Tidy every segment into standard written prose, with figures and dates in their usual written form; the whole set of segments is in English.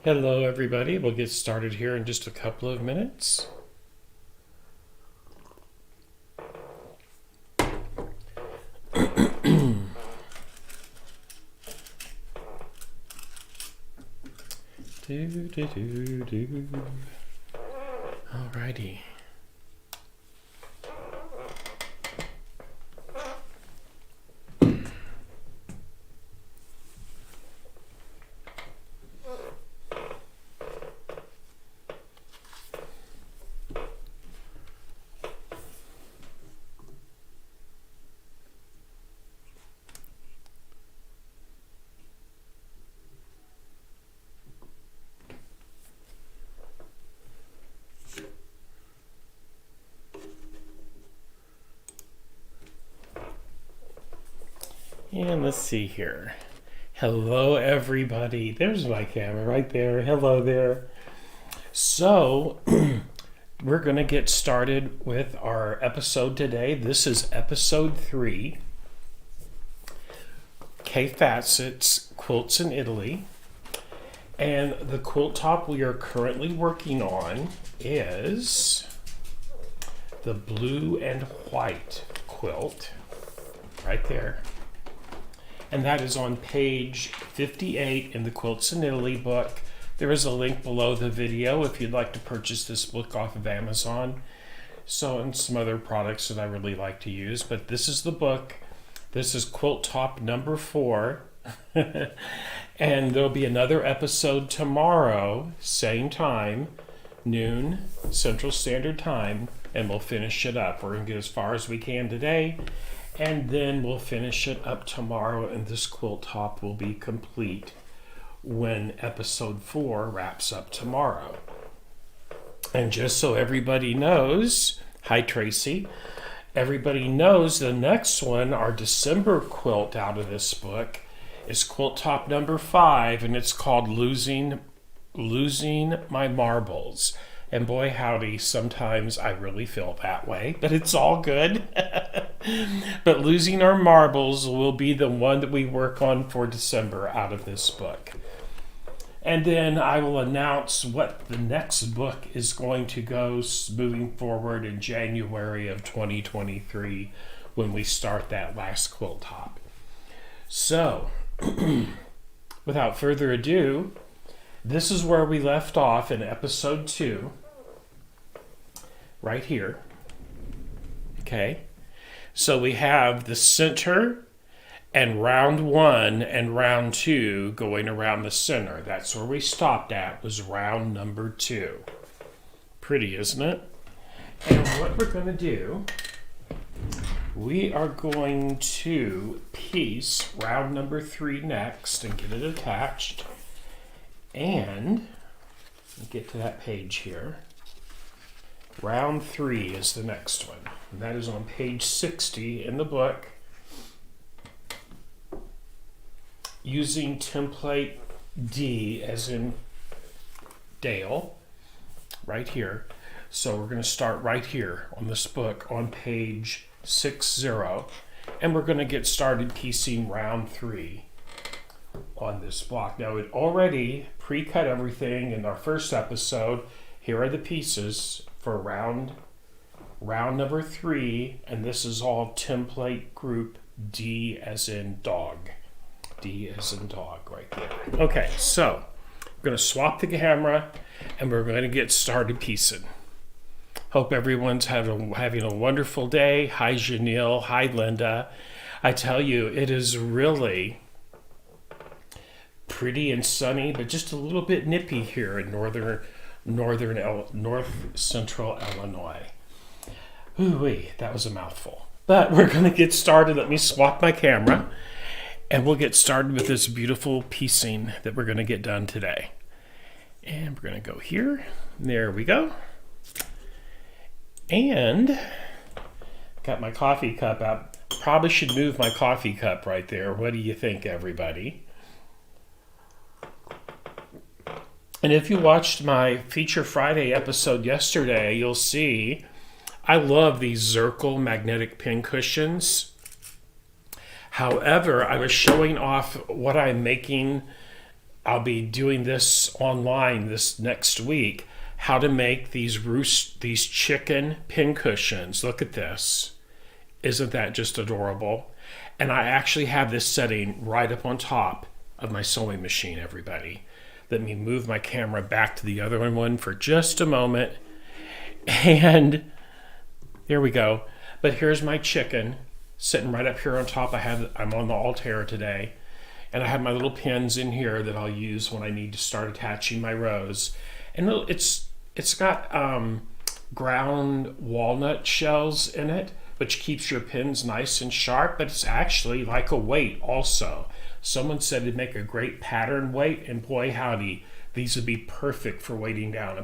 Hello, everybody. We'll get started here in just a couple of minutes. Alrighty. And let's see here. Hello, everybody. There's my camera right there. Hello there. So, we're going to get started with our episode today. This is episode 3. Fassett's Quilts in Italy. And the quilt top we are currently working on is the blue and white quilt. Right there. And that is on page 58 in the Quilts in Italy book. There is a link below the video if you'd like to purchase this book off of Amazon. So, and some other products that I really like to use. But this is the book. This is quilt top number 4. And there'll be another episode tomorrow, same time, noon, Central Standard Time. And we'll finish it up. We're going to get as far as we can today. And then we'll finish it up tomorrow, and this quilt top will be complete when episode 4 wraps up tomorrow. And just so everybody knows, hi Tracy, everybody knows the next one, our December quilt out of this book, is quilt top number 5, and it's called Losing My Marbles. And boy, howdy, sometimes I really feel that way, but it's all good. But Losing Our Marbles will be the one that we work on for December out of this book. And then I will announce what the next book is going to go moving forward in January of 2023 when we start that last quilt top. So, without further ado, this is where we left off in episode 2, right here. Okay, so we have the center and round 1 and round 2 going around the center. That's where we stopped at, was round number 2. Pretty, isn't it? And what we're going to do, we are going to piece round number 3 next and get it attached. And get to that page here. Round 3 is the next one. And that is on page 60 in the book. Using template D as in Dale. Right here. So we're going to start right here on this book on page 60. And we're going to get started piecing round 3 on this block. Now it already pre-cut everything in our first episode. Here are the pieces for round number 3, and this is all template group D as in dog. D as in dog right there. Okay, so we're going to swap the camera and we're going to get started piecing. Hope everyone's having a wonderful day. Hi Janelle, hi Linda. I tell you, it is really pretty and sunny, but just a little bit nippy here in north central Illinois. Ooh-wee, that was a mouthful. But we're going to get started. Let me swap my camera, and we'll get started with this beautiful piecing that we're going to get done today. And we're going to go here. There we go. And got my coffee cup out. Probably should move my coffee cup right there. What do you think, everybody? And if you watched my Feature Friday episode yesterday, you'll see I love these Zirkle magnetic pin cushions. However, I was showing off what I'm making I'll be doing this online this next week, how to make these chicken pin cushions. Look at this. Isn't that just adorable? And I actually have this setting right up on top of my sewing machine, everybody. Let me move my camera back to the other one for just a moment. And there we go. But here's my chicken sitting right up here on top. I'm on the Altair today. And I have my little pins in here that I'll use when I need to start attaching my rows. And it's got ground walnut shells in it, which keeps your pins nice and sharp, but it's actually like a weight also. Someone said it'd make a great pattern weight, and boy howdy, these would be perfect for weighting down a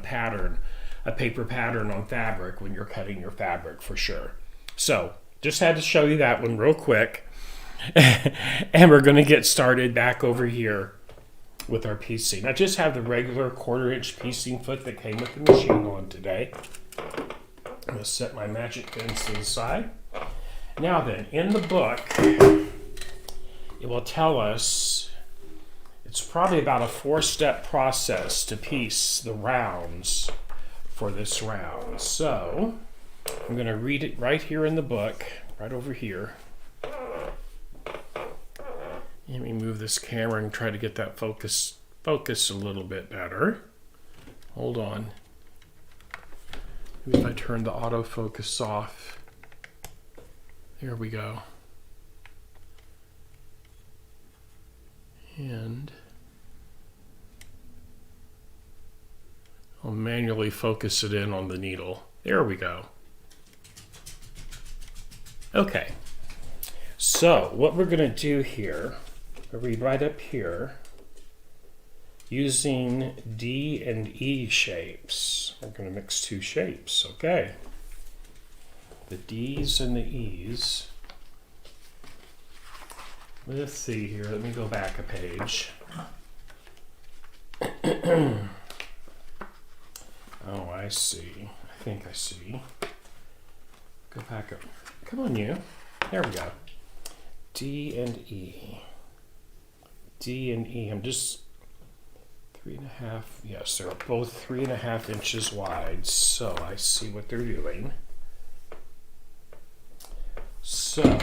paper pattern on fabric when you're cutting your fabric for sure. So just had to show you that one real quick. And we're going to get started back over here with our piecing. I just have the regular 1/4-inch piecing foot that came with the machine on today. I'm going to set my magic pins to the side. Now then, in the book, it will tell us it's probably about a 4-step process to piece the rounds for this round. So I'm going to read it right here in the book, right over here. Let me move this camera and try to get that focus a little bit better. Hold on. Maybe if I turn the autofocus off. There we go. And I'll manually focus it in on the needle. There we go. Okay. So what we're going to do here, I'll read right up here, using D and E shapes. We're going to mix 2 shapes, okay? The D's and the E's. Let's see here, let me go back a page. Oh, I see. I think I see. Go back up. Come on, you. There we go. D and E. D and E. I'm just 3.5. Yes, they're both 3.5 inches wide. So I see what they're doing. So,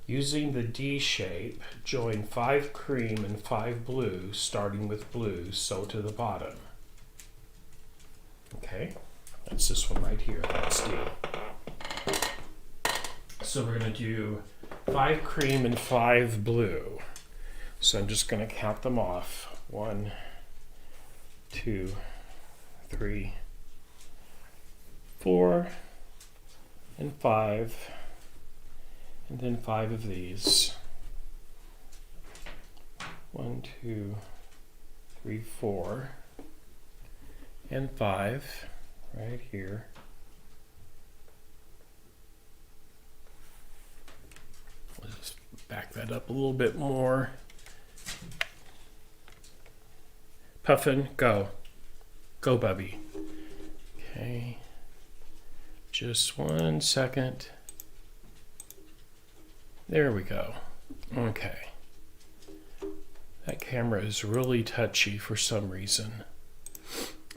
using the D shape, join 5 cream and 5 blue, starting with blue, sew to the bottom. Okay, that's this one right here. That's D. So we're going to do 5 cream and 5 blue. So I'm just going to count them off. 1, 2, 3, 4, and 5. And then 5 of these. 1, 2, 3, 4. And 5 right here. Let's just back that up a little bit more. Puffin, go. Go, Bubby. Okay. Just 1 second. There we go. Okay. That camera is really touchy for some reason.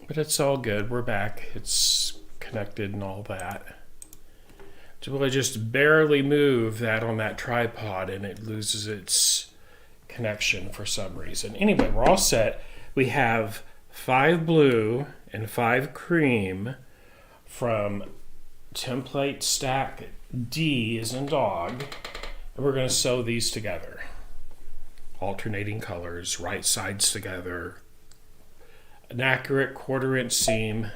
But it's all good. We're back. It's connected and all that. So I just barely move that on that tripod and it loses its connection for some reason. Anyway, we're all set. We have 5 blue and 5 cream from template stack D as in dog. And we're going to sew these together. Alternating colors, right sides together. An accurate 1/4-inch seam.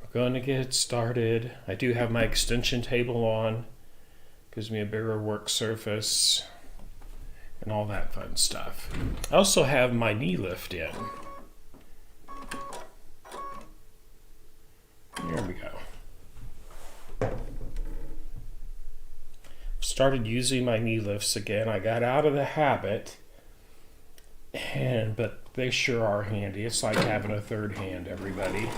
We're going to get started. I do have my extension table on. Gives me a bigger work surface and all that fun stuff. I also have my knee lift in. There we go. Started using my knee lifts again. I got out of the habit, but they sure are handy. It's like having a third hand, everybody.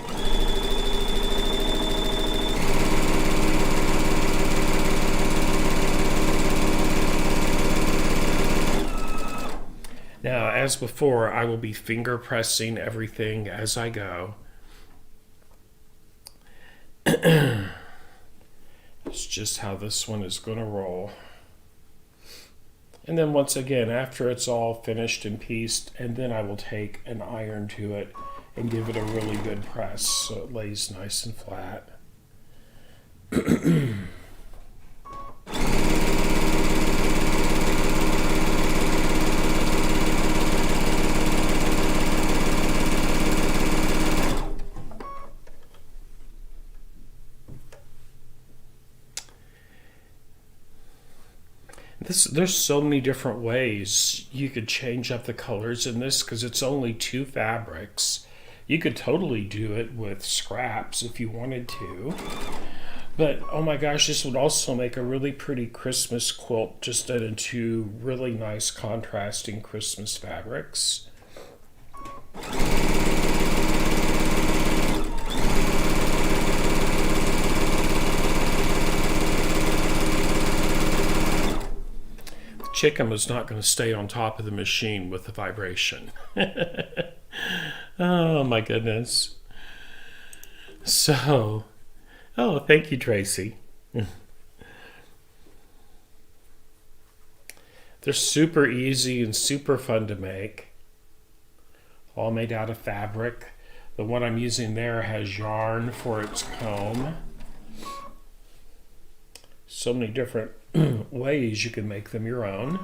Now, as before, I will be finger pressing everything as I go. It's just how this one is going to roll. And then once again, after it's all finished and pieced, and then I will take an iron to it and give it a really good press so it lays nice and flat. There's so many different ways you could change up the colors in this because it's only 2 fabrics. You could totally do it with scraps if you wanted to. But oh my gosh, this would also make a really pretty Christmas quilt just in 2 really nice contrasting Christmas fabrics. Chicken was not going to stay on top of the machine with the vibration. Oh my goodness. So, oh, thank you, Tracy. They're super easy and super fun to make. All made out of fabric. The one I'm using there has yarn for its comb. So many different ways you can make them your own.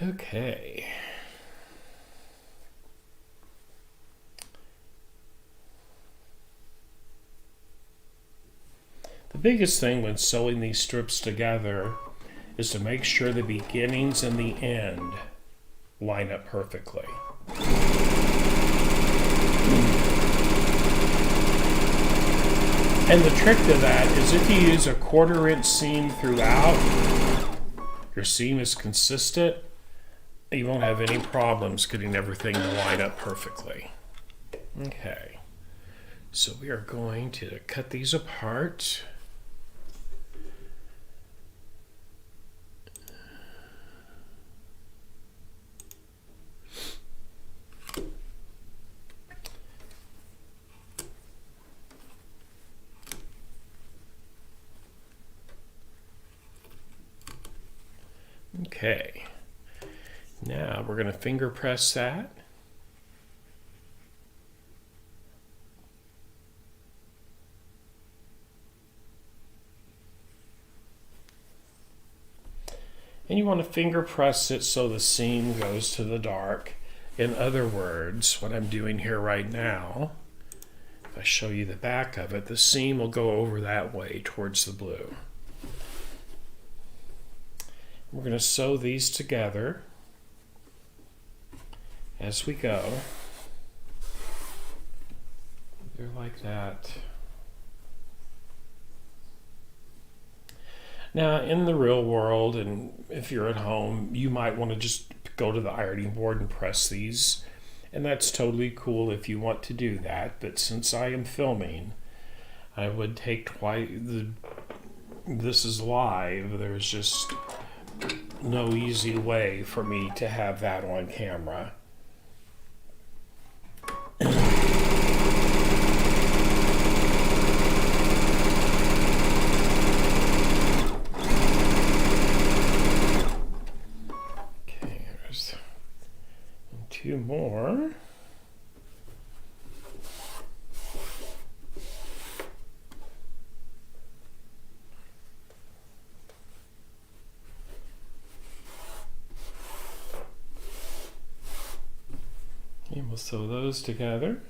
Okay. The biggest thing when sewing these strips together is to make sure the beginnings and the end line up perfectly. And the trick to that is if you use a 1/4 inch seam throughout, your seam is consistent, you won't have any problems getting everything to line up perfectly. Okay, so we are going to cut these apart. Okay, now we're going to finger press that. And you want to finger press it so the seam goes to the dark. In other words, what I'm doing here right now, if I show you the back of it, the seam will go over that way towards the blue. We're going to sew these together as we go. They're like that. Now, in the real world, and if you're at home, you might want to just go to the ironing board and press these. And that's totally cool if you want to do that. But since I am filming, I would take twice. This is live. There's just no easy way for me to have that on camera. Okay, there's 2 more. And we'll sew those together.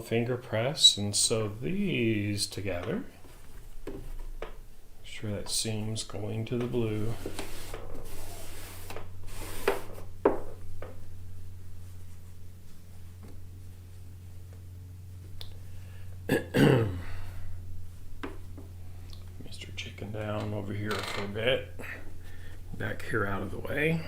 finger press and sew these together. Make sure that seam's going to the blue. Mr. Chicken down over here for a bit. Back here out of the way.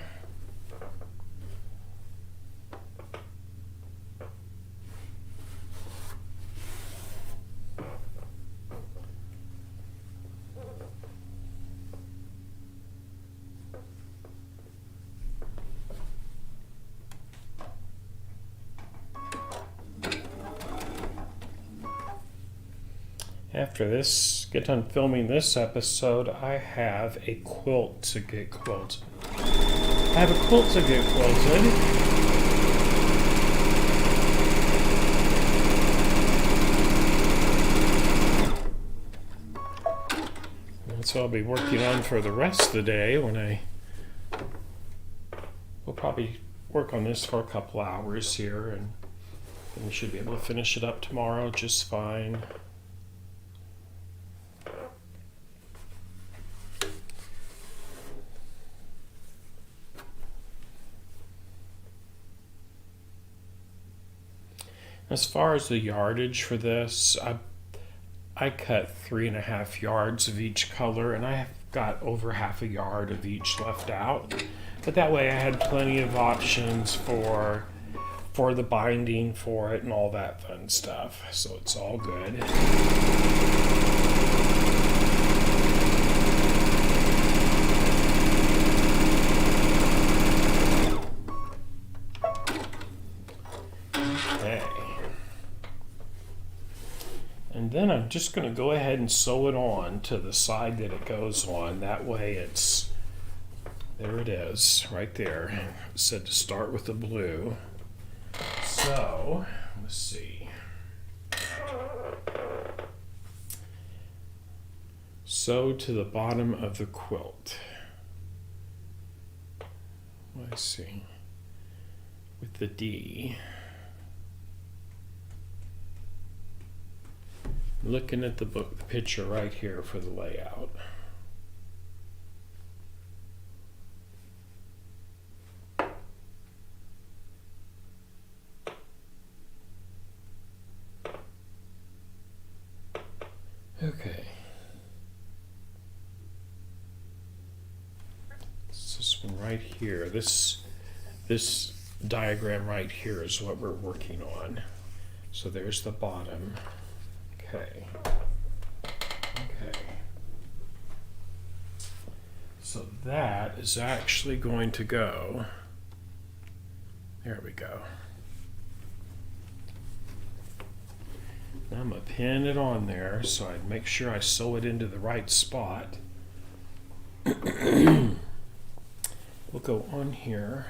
After this, get done filming this episode, I have a quilt to get quilted. I have a quilt to get quilted. That's what I'll be working on for the rest of the day we'll probably work on this for a couple hours here, and we should be able to finish it up tomorrow just fine. As far as the yardage for this, I cut 3.5 yards of each color, and I have got over half a yard of each left out. But that way I had plenty of options for the binding for it and all that fun stuff. So it's all good. And then I'm just going to go ahead and sew it on to the side that it goes on. That way there it is, right there. It said to start with the blue. So, let's see. Sew to the bottom of the quilt. Let's see. With the D. Looking at the picture right here for the layout. Okay. It's this one right here. This diagram right here is what we're working on. So there's the bottom. Okay. So that is actually going to go. There we go. Now I'm going to pin it on there so I make sure I sew it into the right spot. We'll go on here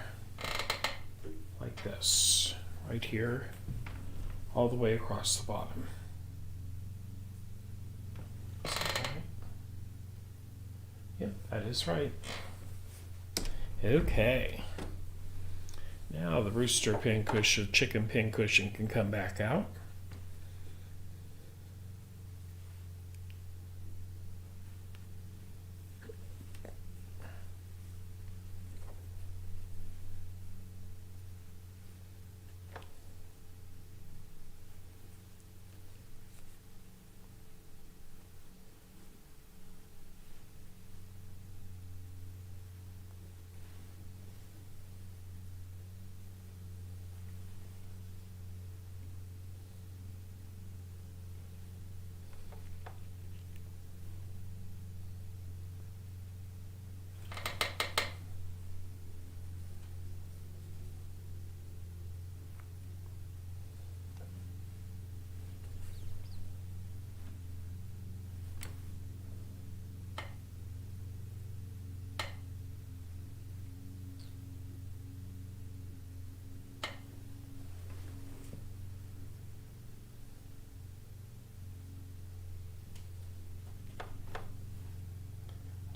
like this, right here, all the way across the bottom. Yep, that is right. Okay. Now the rooster pincushion, chicken pincushion can come back out.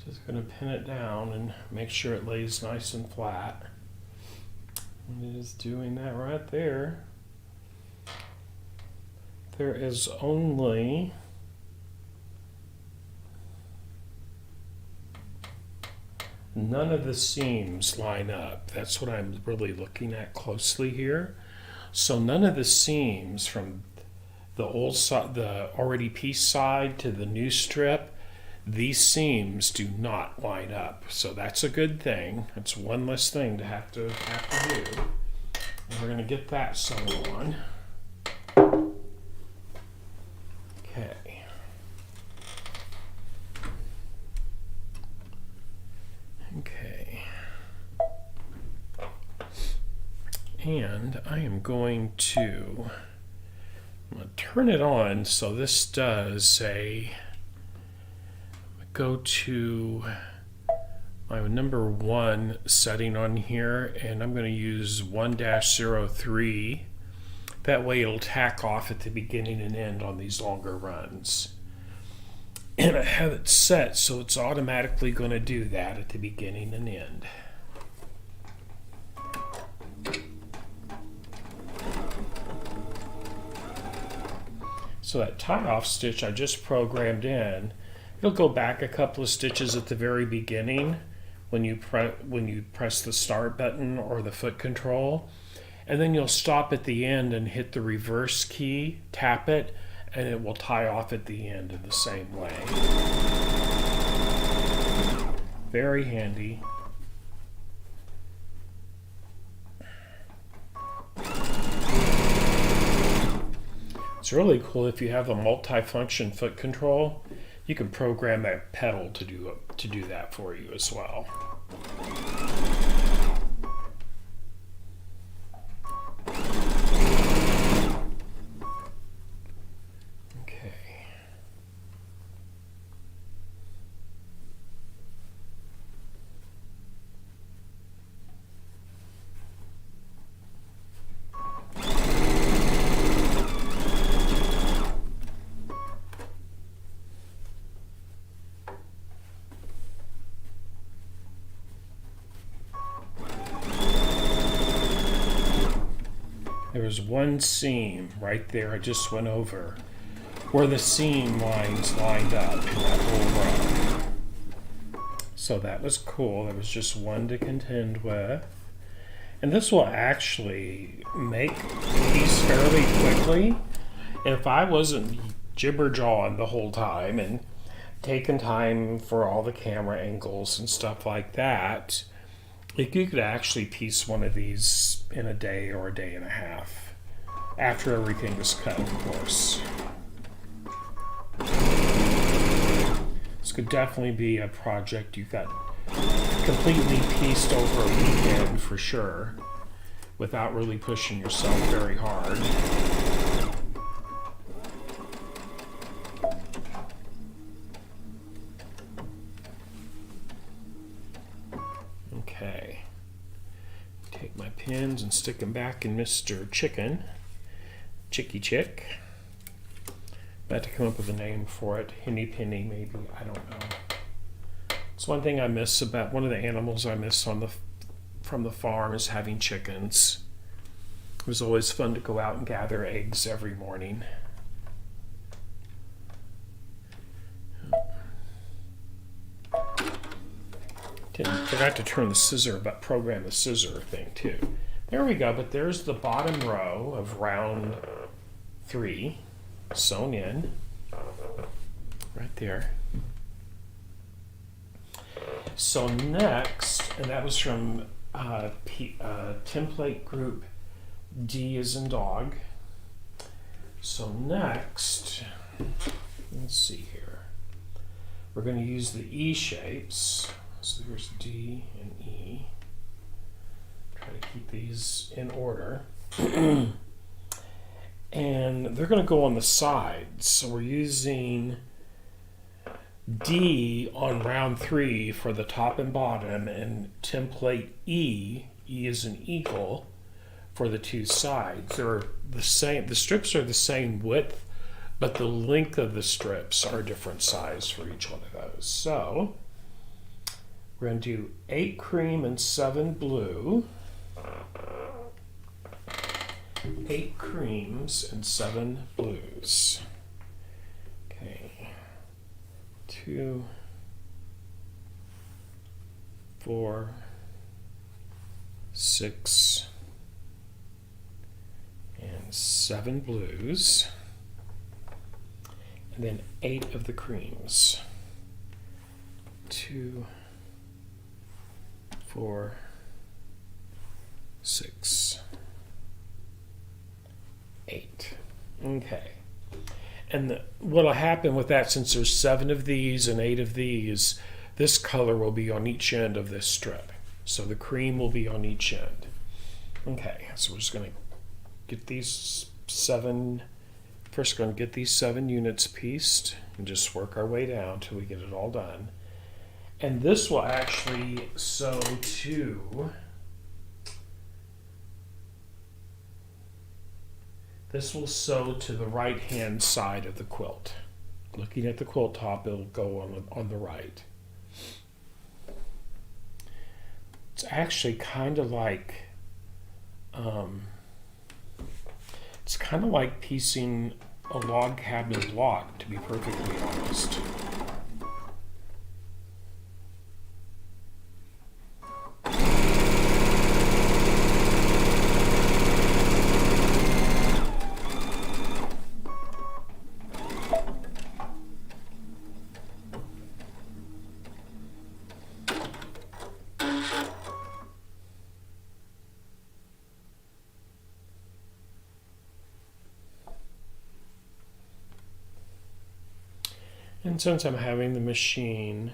Just going to pin it down and make sure it lays nice and flat. And it is doing that right there. there is only none of the seams line up. That's what I'm really looking at closely here. So none of the seams from the old side, the already pieced side to the new strip, these seams do not line up. So that's a good thing. That's one less thing to have to do. And we're going to get that sewn on. Okay. Okay. And I am going to turn it on so this does go to my number 1 setting on here, and I'm going to use 1-03. That way it'll tack off at the beginning and end on these longer runs. And I have it set so it's automatically going to do that at the beginning and end. So that tie-off stitch I just programmed in, it'll go back a couple of stitches at the very beginning when you press the start button or the foot control, and then you'll stop at the end and hit the reverse key, tap it, and it will tie off at the end in the same way. Very handy. It's really cool if you have a multi-function foot control. You can program a pedal to do that for you as well. Okay. There was one seam right there I just went over where the seam lines lined up in that whole row. So that was cool. There was just one to contend with. And this will actually make these fairly quickly. If I wasn't jibber-jawing the whole time and taking time for all the camera angles and stuff like that, you could actually piece one of these in a day or a day and a half, after everything is cut, of course. This could definitely be a project you got completely pieced over a weekend for sure, without really pushing yourself very hard. Okay, take my pins and stick them back in Mr. Chicky Chick. I had to come up with a name for it. Henny Penny, maybe, I don't know. It's one thing I miss about, one of the animals I miss from the farm is having chickens. It was always fun to go out and gather eggs every morning. Forgot to turn the scissor, but program the scissor thing too. There we go, but there's the bottom row of round 3 sewn in right there. So next, and that was from template group D as in dog. So next, let's see here. We're going to use the E shapes. So there's D and E. Try to keep these in order. And they're going to go on the sides. So we're using D on round 3 for the top and bottom, and template E is an eagle, for the 2 sides. They're the same. The strips are the same width, but the length of the strips are different size for each one of those. So we're going to do 8 cream and 7 blue. 8 creams and 7 blues. Okay, 2, 4, 6, and 7 blues, and then 8 of the creams. 2, 4, 6, 8. Okay. And what'll happen with that, since there's 7 of these and 8 of these, this color will be on each end of this strip. So the cream will be on each end. Okay, so we're just going to get these 7, first going to get these 7 units pieced and just work our way down till we get it all done. And this will actually sew to, this will sew to the right hand side of the quilt. Looking at the quilt top, it'll go on the right. It's actually kind of like, it's kind of like piecing a log cabin block, to be perfectly honest. And since I'm having the machine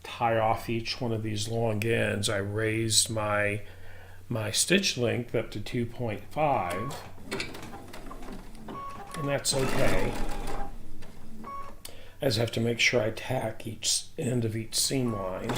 tie off each one of these long ends, I raised my stitch length up to 2.5, and that's okay. I just have to make sure I tack each end of each seam line.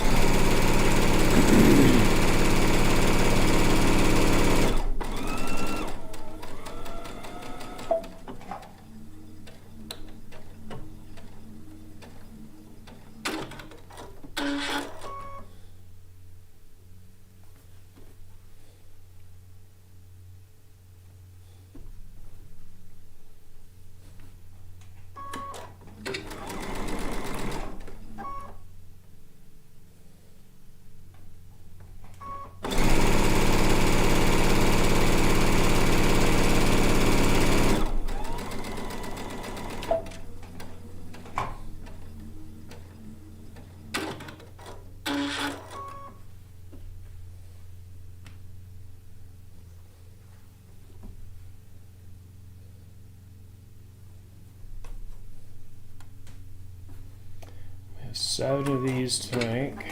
We have 7 of these to make.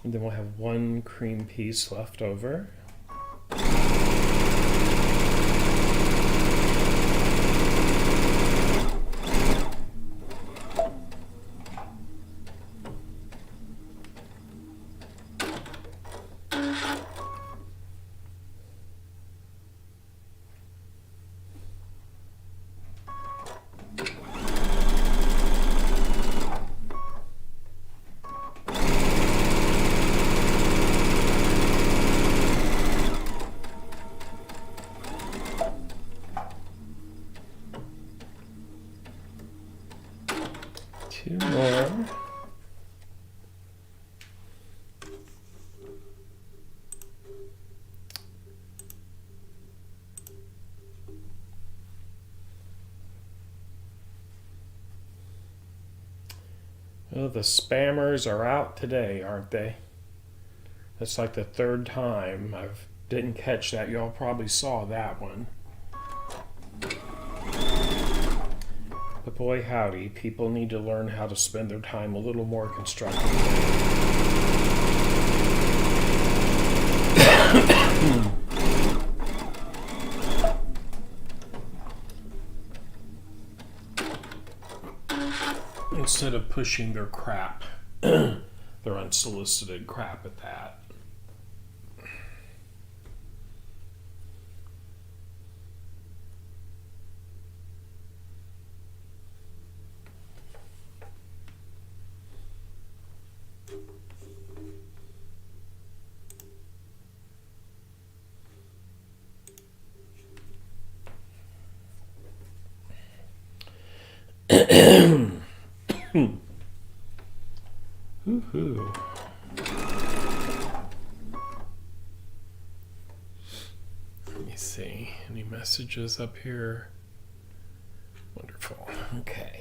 And then we'll have 1 cream piece left over. Two more. Well, the spammers are out today, aren't they? That's like the 3rd time I didn't catch that. Y'all probably saw that one. But boy howdy, people need to learn how to spend their time a little more constructively. Instead of pushing their crap, their unsolicited crap at that. Woohoo. Let me see. Any messages up here? Wonderful. Okay.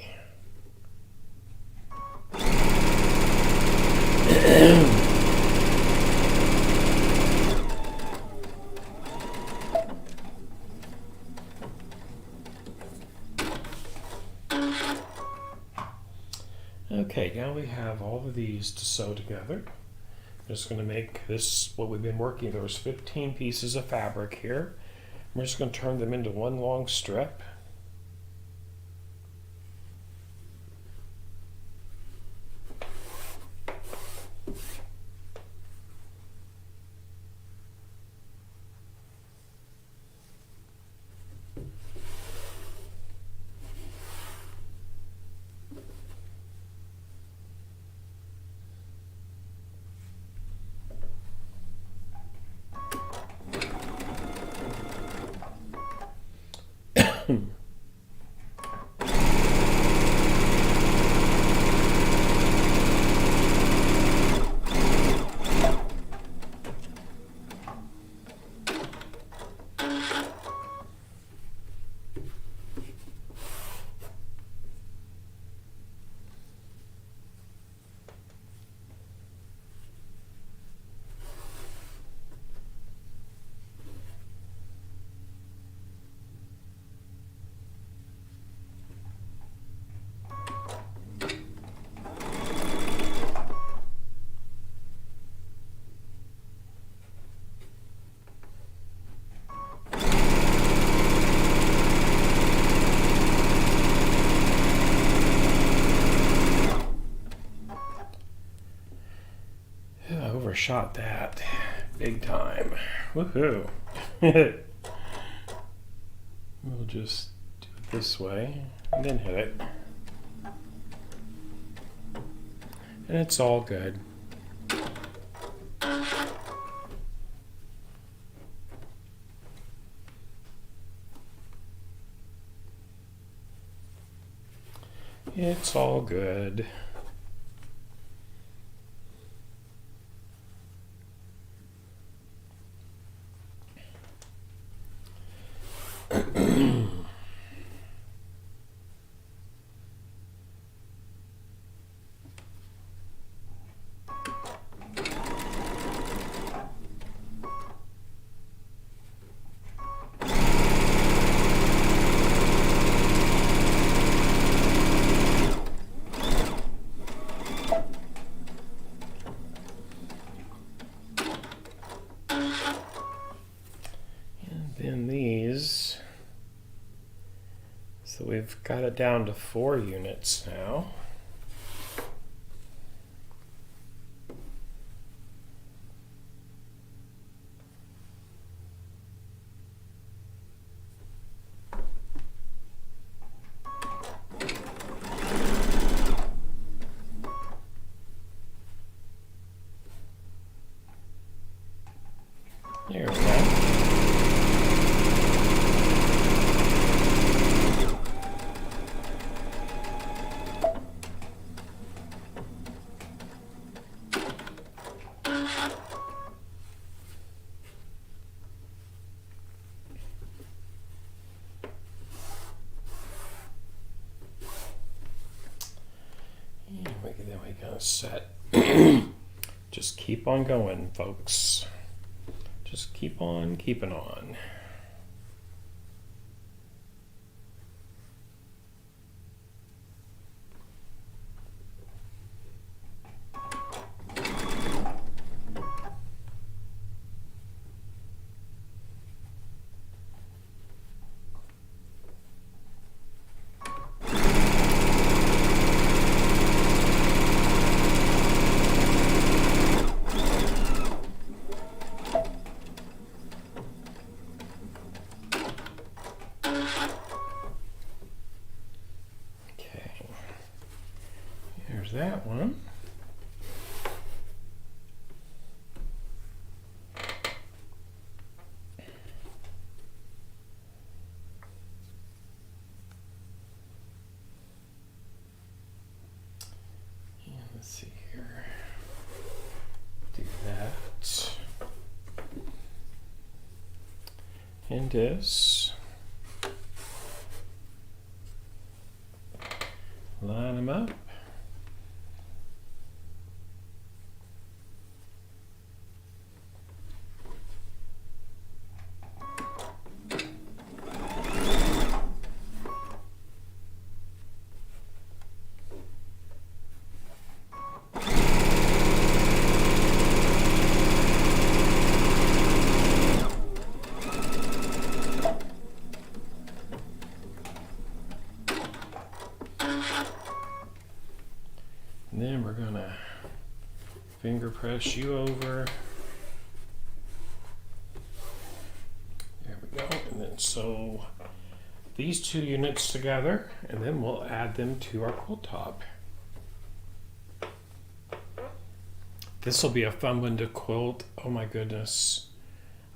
Okay, now we have all of these to sew together. I'm just going to make this what we've been working. There was 15 pieces of fabric here. We're just going to turn them into one long strip. Overshot that big time. Woohoo. We'll just do it this way and then hit it. And it's all good. It's all good. Then these, so we've got it down to 4 units now. There we go. Then we got set. Just keep on going, folks. Just keep on keeping on. That one. Let's see here. Do that. And this. Line them up. And then we're gonna finger press you over. There we go. And then sew these two units together, and then we'll add them to our quilt top. This will be a fun one to quilt. Oh my goodness.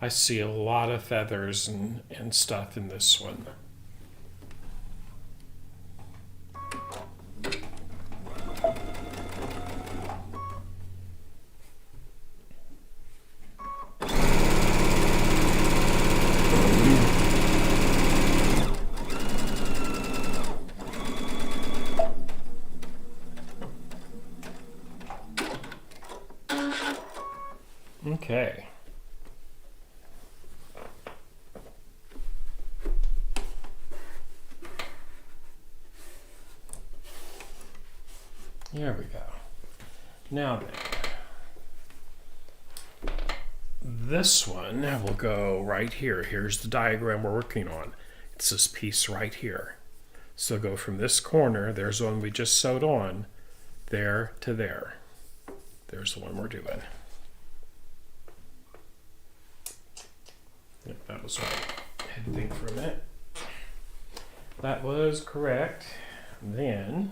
I see a lot of feathers and stuff in this one. Okay. There we go. Now then, this one will go right here. Here's the diagram we're working on. It's this piece right here. So go from this corner, there's the one we just sewed on, there to there. There's the one we're doing. Yep, that was right. I had to think for a minute. That was correct. Then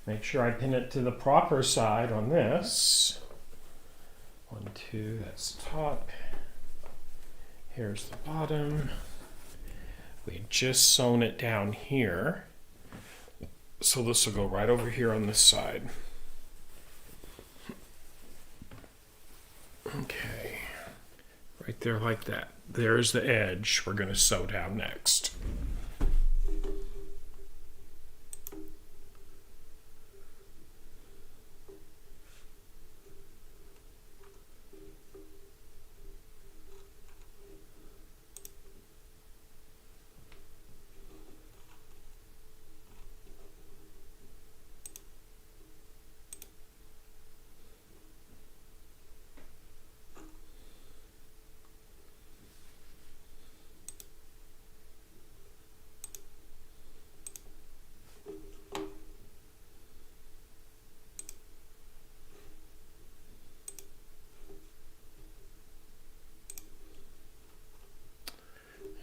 make sure I pin it to the proper side on this. 1, 2, that's the top. Here's the bottom. We had just sewn it down here. So this will go right over here on this side. Okay. Right there like that. There's the edge we're going to sew down next.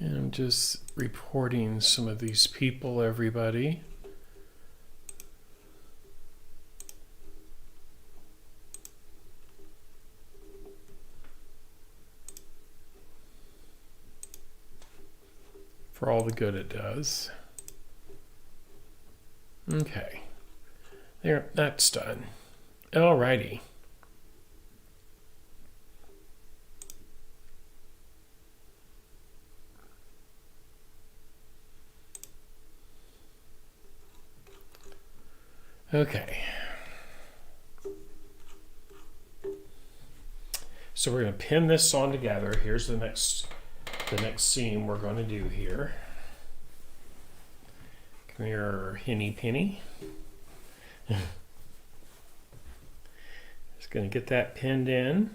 And I'm just reporting some of these people, everybody. For all the good it does. Okay. There, that's done. Alrighty. Okay. So we're going to pin this on together. Here's the next seam we're going to do here. Come here, Henny Penny. Just going to get that pinned in.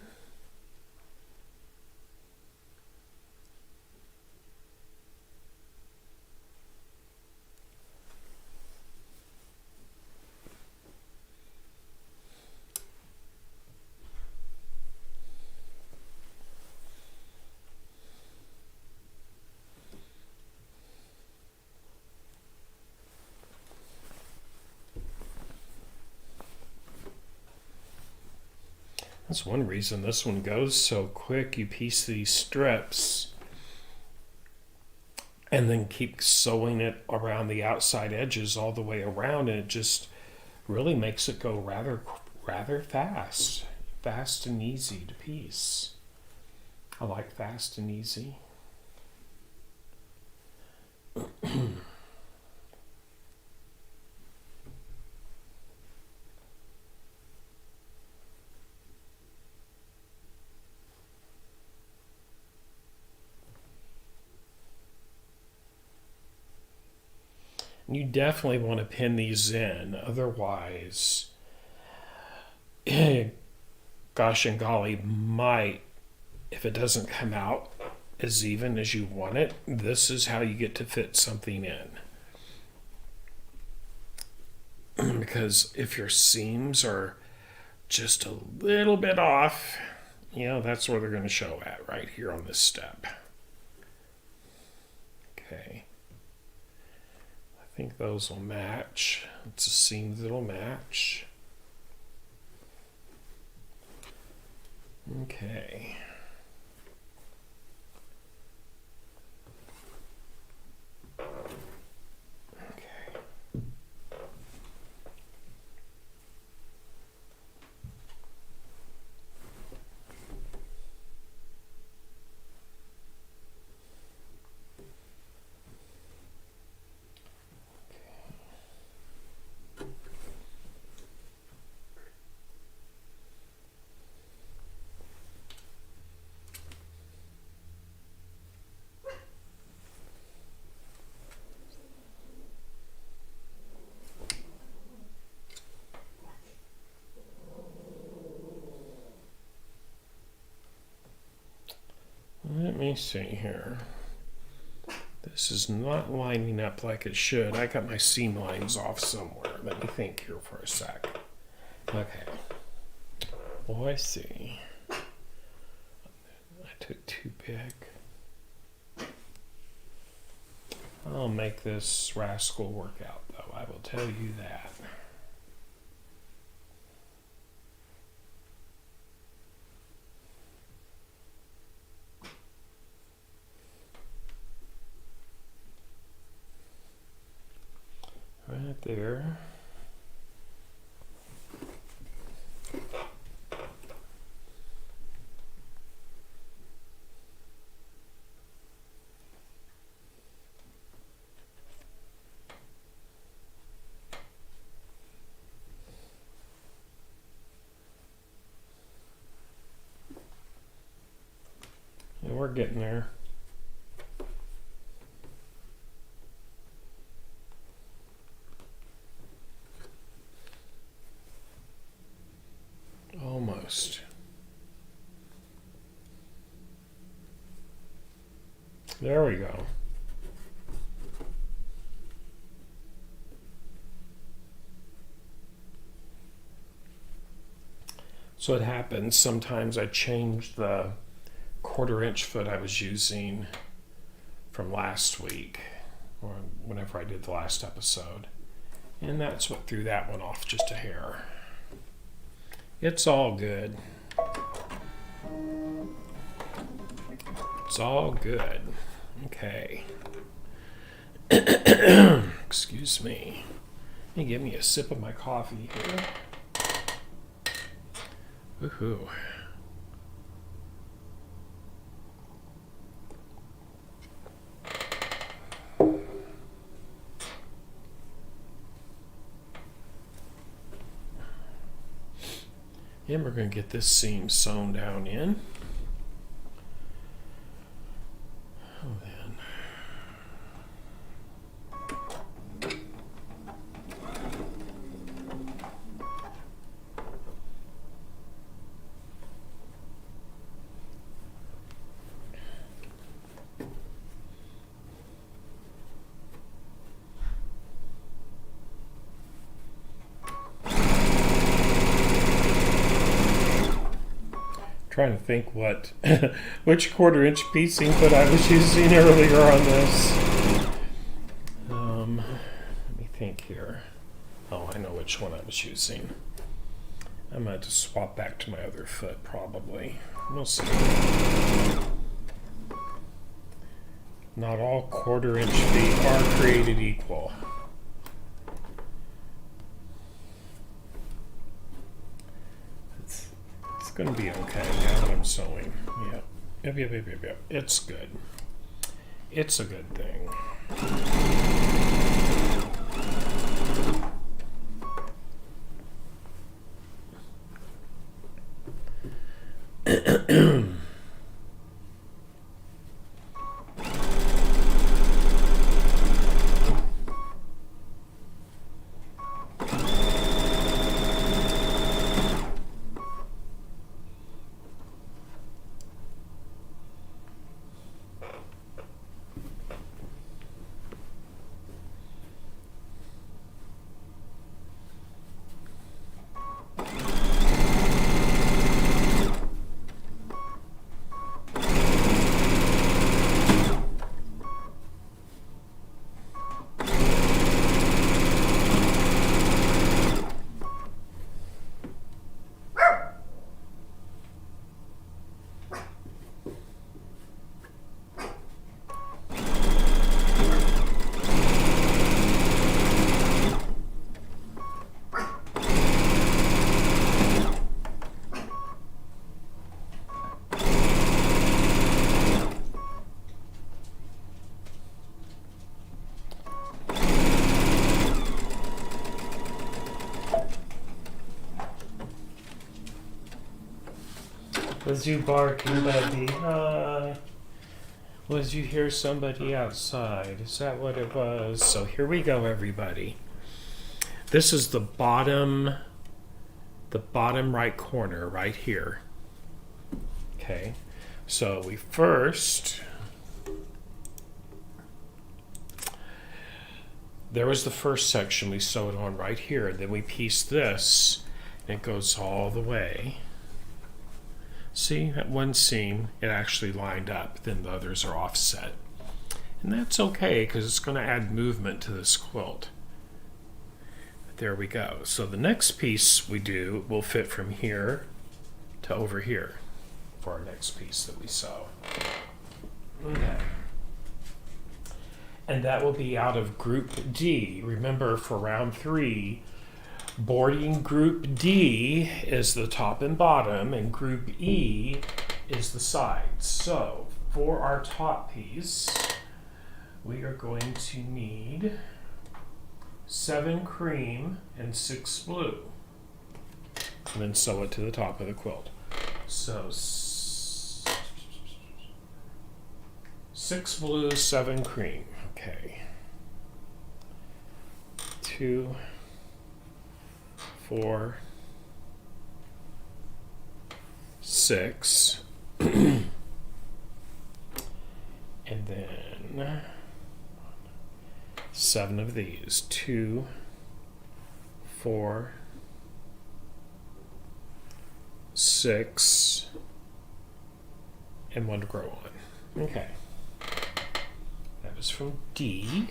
That's one reason this one goes so quick. You piece these strips and then keep sewing it around the outside edges all the way around, and it just really makes it go rather fast. Fast and easy to piece. I like fast and easy. You definitely want to pin these in, otherwise, gosh and golly, might, if it doesn't come out as even as you want it, this is how you get to fit something in. Because if your seams are just a little bit off, that's where they're going to show at, right here on this step. Okay. I think those will match. It's the seams that'll match. Okay. Let me see here. This is not lining up like it should. I got my seam lines off somewhere. Let me think here for a sec. Okay. Oh, I see. I took too big. I'll make this rascal work out, though. I will tell you that. Right there. Yeah, we're getting there. Almost. There we go. So it happens sometimes I change the 1/4 inch foot I was using from last week, or whenever I did the last episode, and that's what threw that one off just a hair. It's all good. It's all good. Okay. Excuse me. Let me give me a sip of my coffee here. Woohoo. And we're going to get this seam sewn down in. Oh, then. Trying to think what which 1/4 inch piecing foot I was using earlier on this. Let me think here. Oh, I know which one I was using. I might just swap back to my other foot probably. We'll see. Not all 1/4 inch feet are created equal. gonna be okay now that I'm sewing. Yep. Yep. It's good. It's a good thing. Was you barking, Buddy? Was you hear somebody outside? Is that what it was? So here we go, everybody. This is the bottom right corner right here. Okay, so we first, there was the first section we sewed on right here, and then we pieced this, and it goes all the way. See, at one seam, it actually lined up, then the others are offset. And that's okay, because it's going to add movement to this quilt. There we go. So the next piece we do will fit from here to over here for our next piece that we sew. Okay. And that will be out of Group D. Remember, for round 3, boarding Group D is the top and bottom, and Group E is the sides. So for our top piece, we are going to need 7 cream and 6 blue, and then sew it to the top of the quilt. So 6 blue, 7 cream. Okay. 2, 4, 6, and then 7 of these. 2, 4, 6, and 1 to grow on. Okay. That is from D.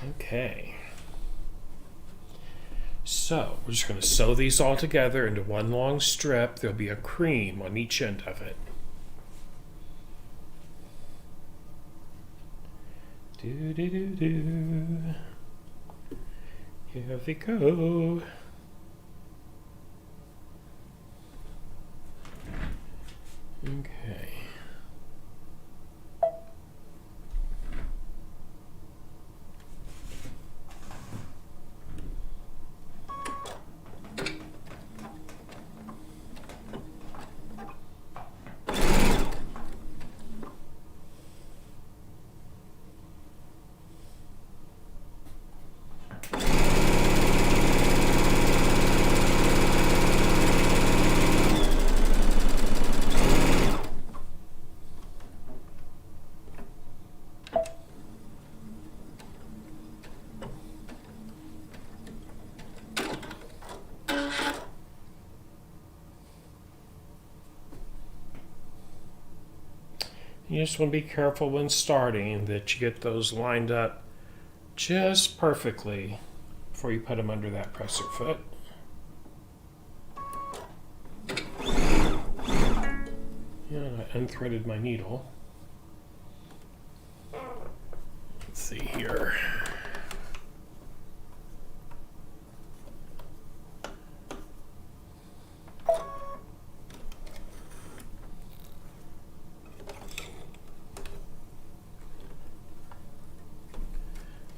Okay. So we're just going to sew these all together into one long strip. There'll be a cream on each end of it. Do do do do. Here we go. Okay. You just want to be careful when starting that you get those lined up just perfectly before you put them under that presser foot. Yeah, I unthreaded my needle. Let's see here.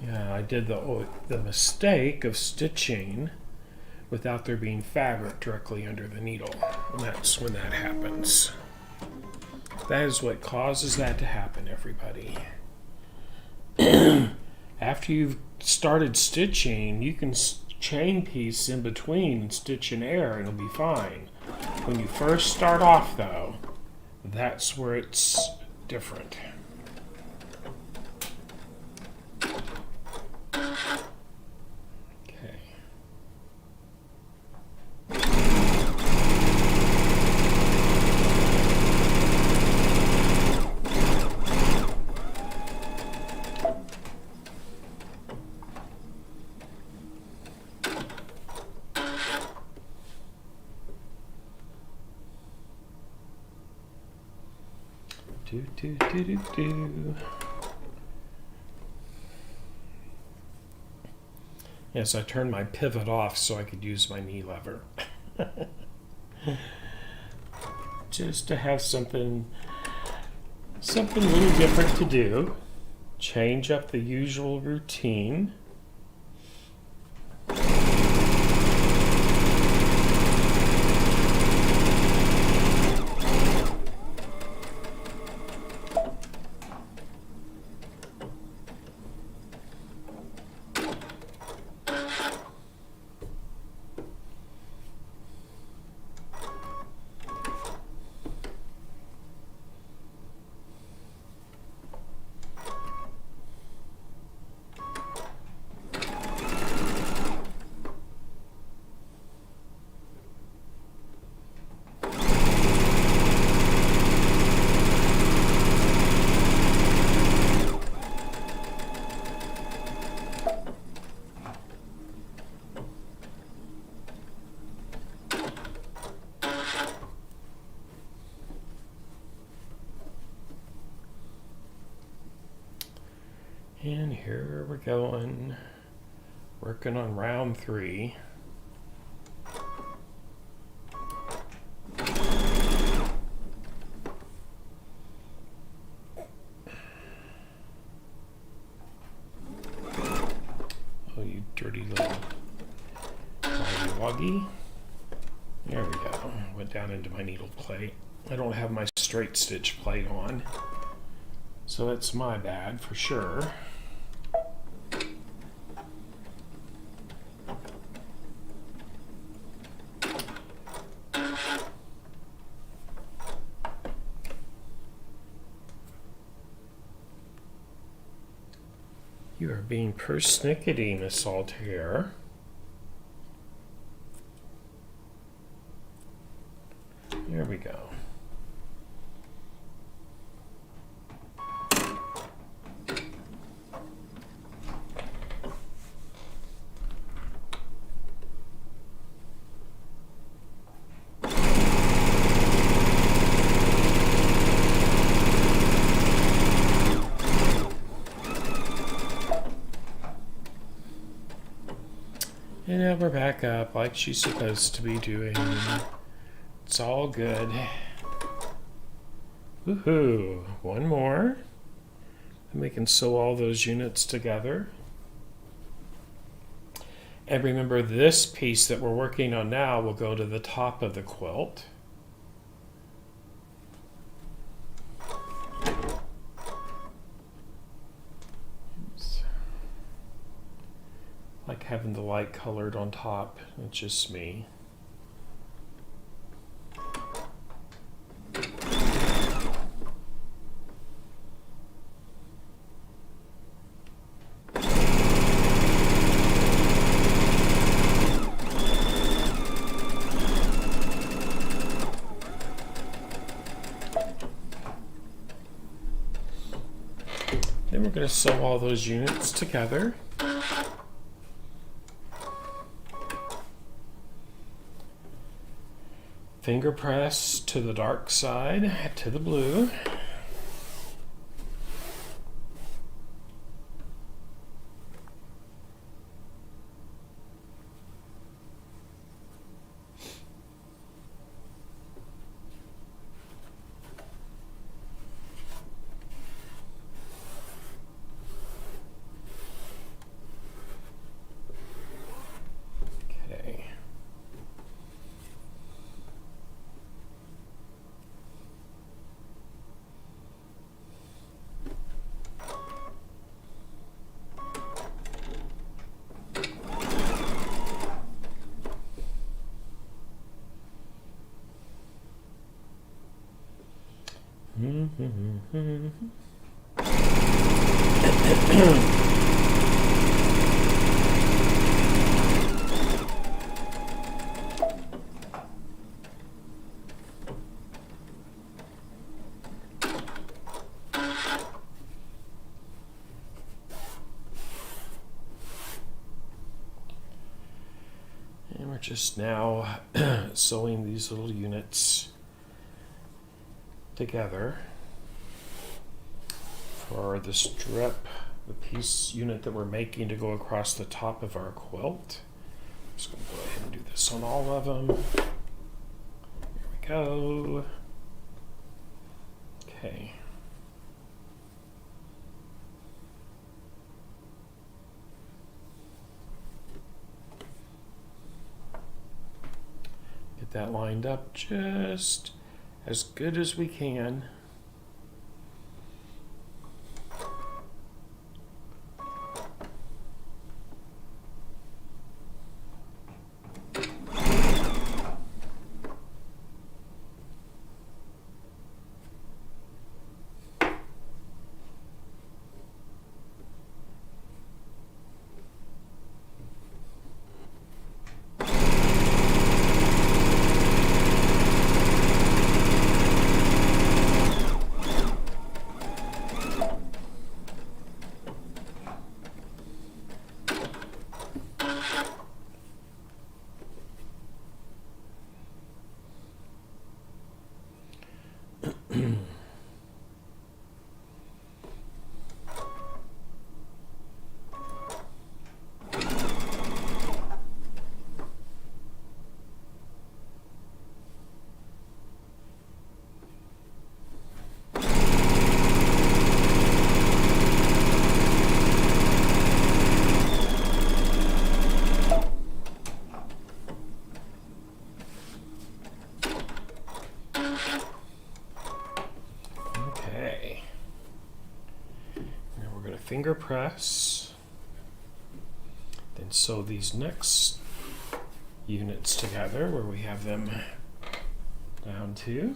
Yeah, I did the mistake of stitching without there being fabric directly under the needle. And that's when that happens. That is what causes that to happen, everybody. After you've started stitching, you can chain piece in between and stitch in air and it'll be fine. When you first start off though, that's where it's different. Do. Yes, I turned my pivot off so I could use my knee lever. Just to have something a little different to do. Change up the usual routine. And here we're going, working on round 3. Oh, you dirty little woggy. There we go. Went down into my needle plate. I don't have my straight stitch plate on, so that's my bad for sure. You are being persnickety, Miss Altair. There we go. And now we're back up like she's supposed to be doing. It's all good. Woohoo! One more. And we can sew all those units together. And remember, this piece that we're working on now will go to the top of the quilt. Like having the light colored on top. It's just me. Then we're going to sew all those units together. Finger press to the dark side, to the blue. And we're just now sewing these little units together for the strip, the piece unit that we're making to go across the top of our quilt. I'm just going to go ahead and do this on all of them. Here we go. Okay. Get that lined up just as good as we can. Finger press, then sew these next units together where we have them down to.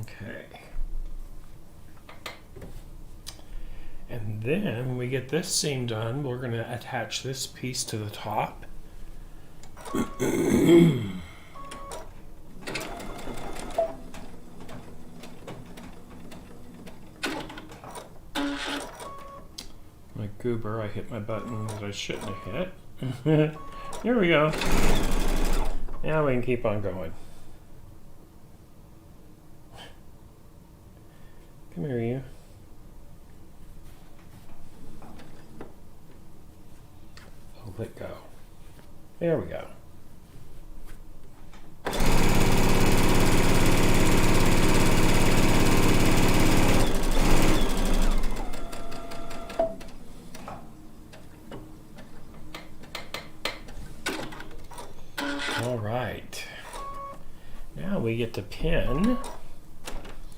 Okay. And then when we get this seam done, we're going to attach this piece to the top. My goober, I hit my button that I shouldn't have hit. Here we go. Now we can keep on going. Come here, you. Oh, let go. There we go. All right. Now we get to pin.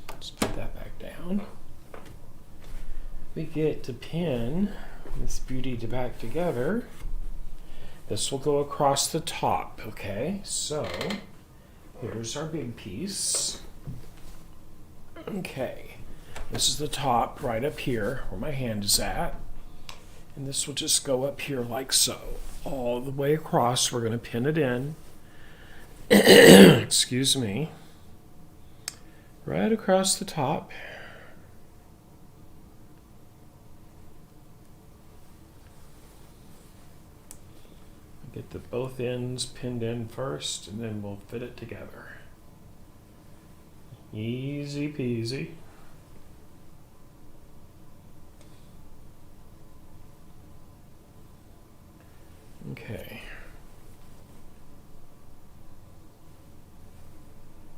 Let's put that back down. We get to pin this beauty back together. This will go across the top, okay? So here's our big piece. Okay, this is the top right up here where my hand is at. And this will just go up here like so. All the way across, we're gonna pin it in. Excuse me. Right across the top. Get the both ends pinned in first, and then we'll fit it together. Easy peasy. Okay.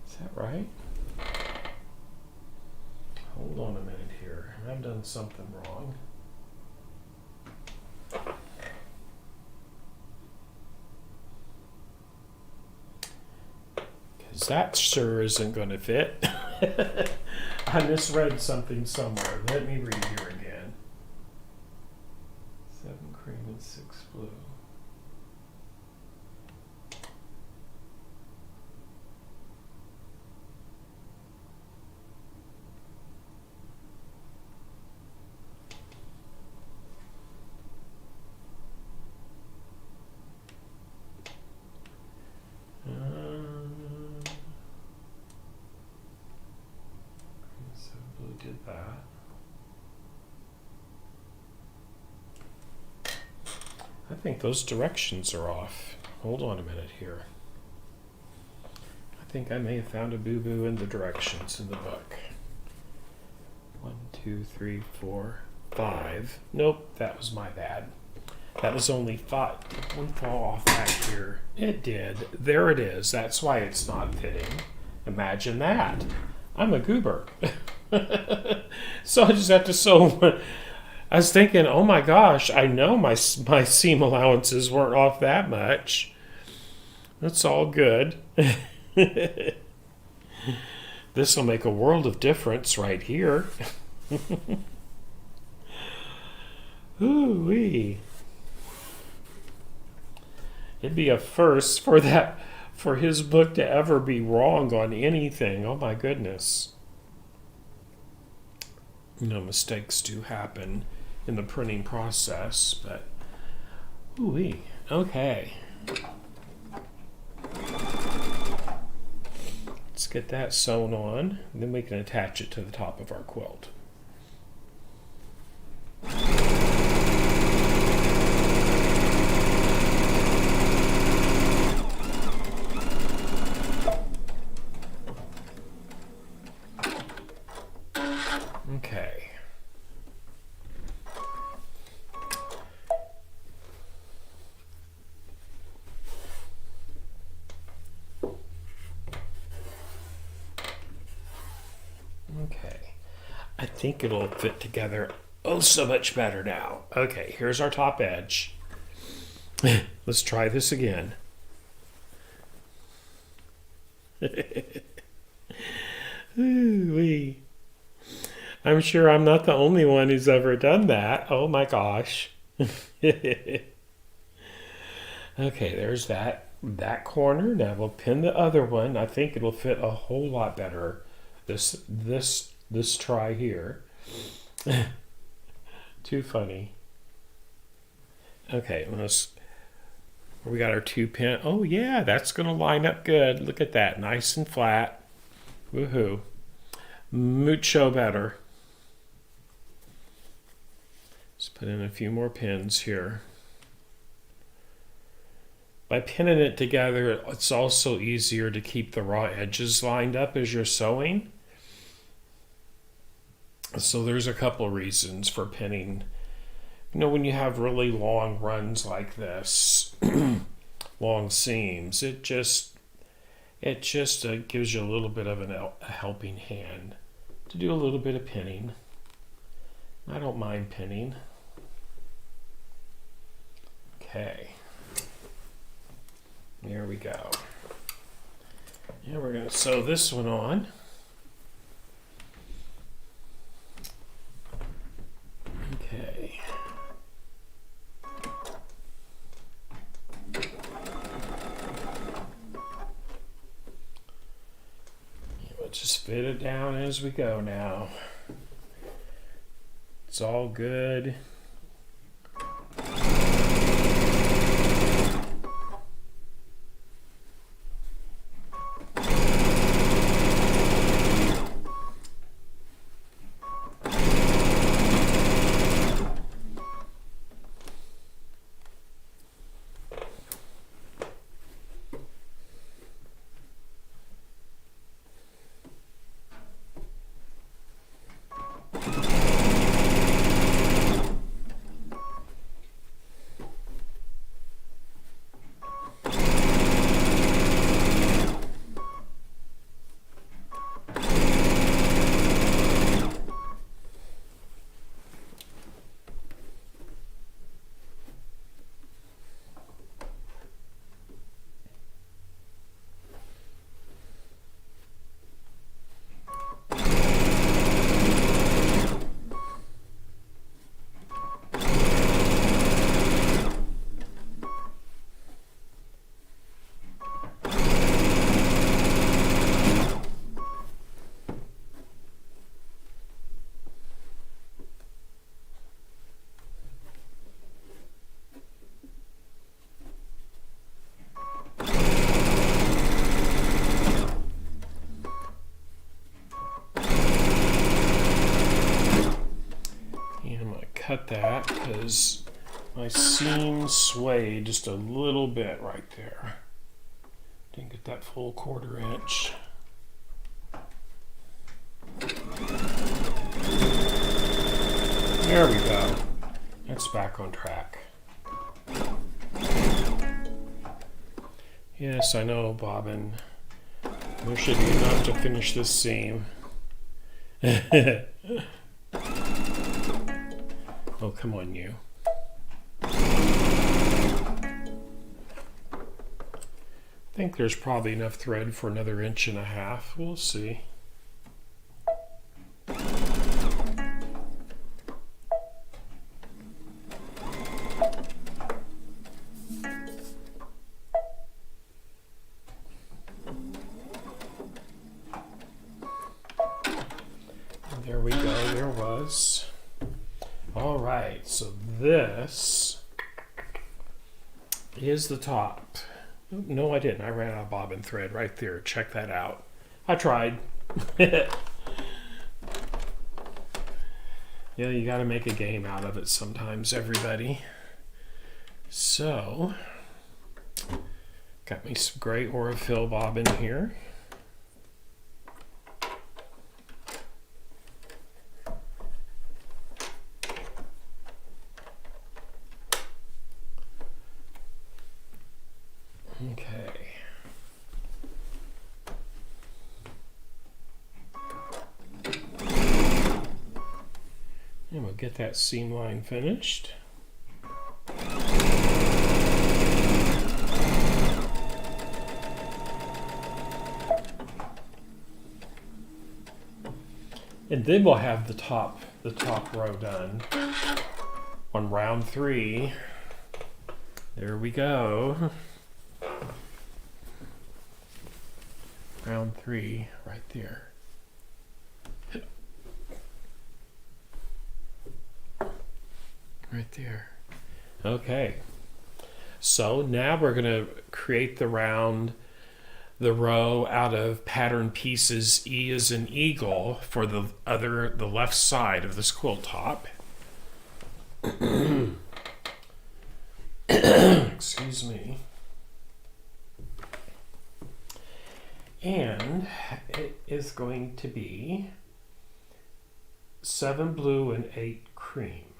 Is that right? Hold on a minute here. I've done something wrong. Because that sure isn't going to fit. I misread something somewhere. Let me read here again. 7 cream and 6 blue. So blue did that. I think those directions are off. Hold on a minute here. I think I may have found a boo-boo in the directions in the book. 1, 2, 3, 4, 5. Nope, that was my bad. That was only 5. Did one fall off back here? It did. There it is. That's why it's not fitting. Imagine that. I'm a goober. So I just have to sew. I was thinking, oh my gosh, I know my seam allowances weren't off that much. That's all good. This will make a world of difference right here. Ooh-wee. It'd be a first for his book to ever be wrong on anything. Oh my goodness. You know, mistakes do happen in the printing process, but ooh-wee. Okay. Let's get that sewn on, and then we can attach it to the top of our quilt. Okay. Okay. I think it'll fit together oh so much better now. Okay, here's our top edge. Let's try this again. Ooh-wee. I'm sure I'm not the only one who's ever done that. Oh my gosh. Okay, there's that corner. Now we'll pin the other one. I think it'll fit a whole lot better. This try here. Too funny. Okay, we got our 2 pin. Oh yeah, that's gonna line up good. Look at that, nice and flat. Woohoo! Mucho better. Let's put in a few more pins here. By pinning it together, it's also easier to keep the raw edges lined up as you're sewing. So there's a couple reasons for pinning. You know, when you have really long runs like this, long seams, it just gives you a little bit of a helping hand to do a little bit of pinning. I don't mind pinning. Okay. There we go. Now we're going to sew this one on. Okay. We'll just fit it down as we go now. It's all good. cut that because my seam swayed just a little bit right there. Didn't get that full 1/4 inch. There we go. That's back on track. Yes, I know, bobbin. There should be enough to finish this seam. Oh, come on, you. I think there's probably enough thread for another 1.5 inches. We'll see. There we go, there was. All right, so this is the top. No, I didn't. I ran out of bobbin thread right there. Check that out. I tried. Yeah, you got to make a game out of it sometimes, everybody. So, got me some gray Aurifil bobbin here. Okay. And we'll get that seam line finished. And then we'll have the top row done on round 3. There we go. Round 3 right there. Right there. Okay. So now we're going to create the row out of pattern pieces E as in eagle for the left side of this quilt top. Excuse me. And it is going to be 7 blue and 8 cream.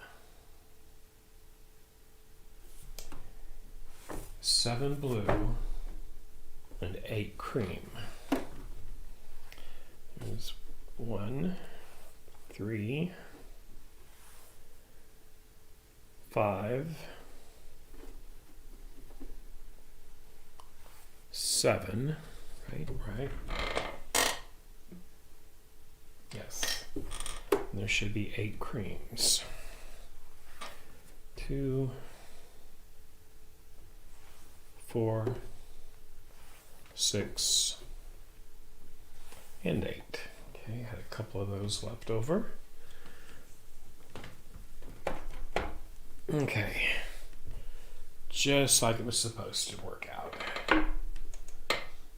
7 blue and 8 cream. There's 1, 3, 5, 7. Right. Yes. And there should be 8 creams. 2, 4, 6, and 8. Okay, had a couple of those left over. Okay. Just like it was supposed to work out.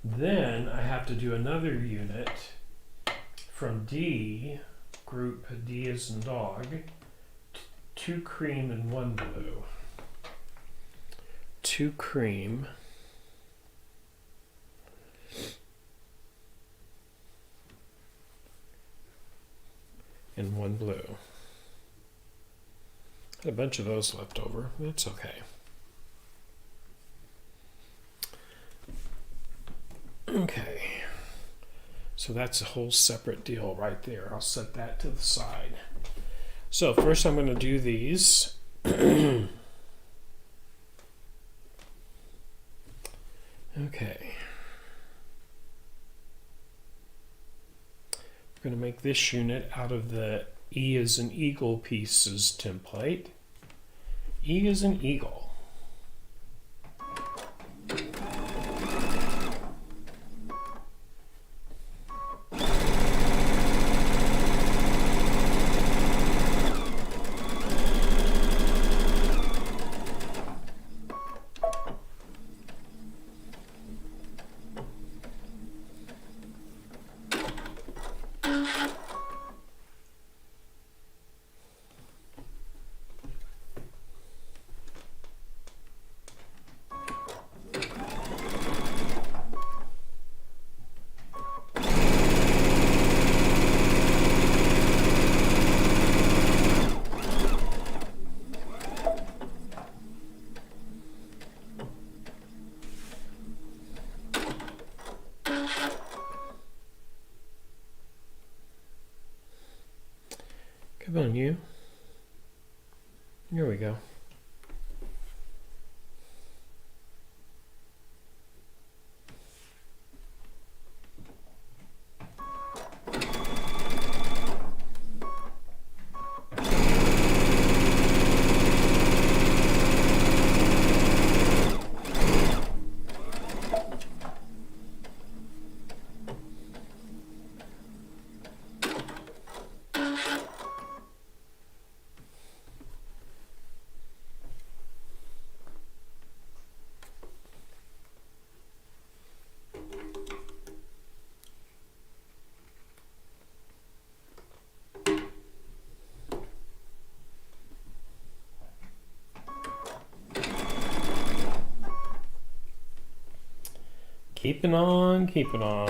Then I have to do another unit from D, group D as in dog, 2 cream and 1 blue. 2 cream and 1 blue. Had a bunch of those left over. That's okay. Okay, so that's a whole separate deal right there. I'll set that to the side. So first I'm going to do these. Okay. We're going to make this unit out of the E as in eagle pieces template. E as in eagle. Come on, you. Here we go. Keeping on, keeping on.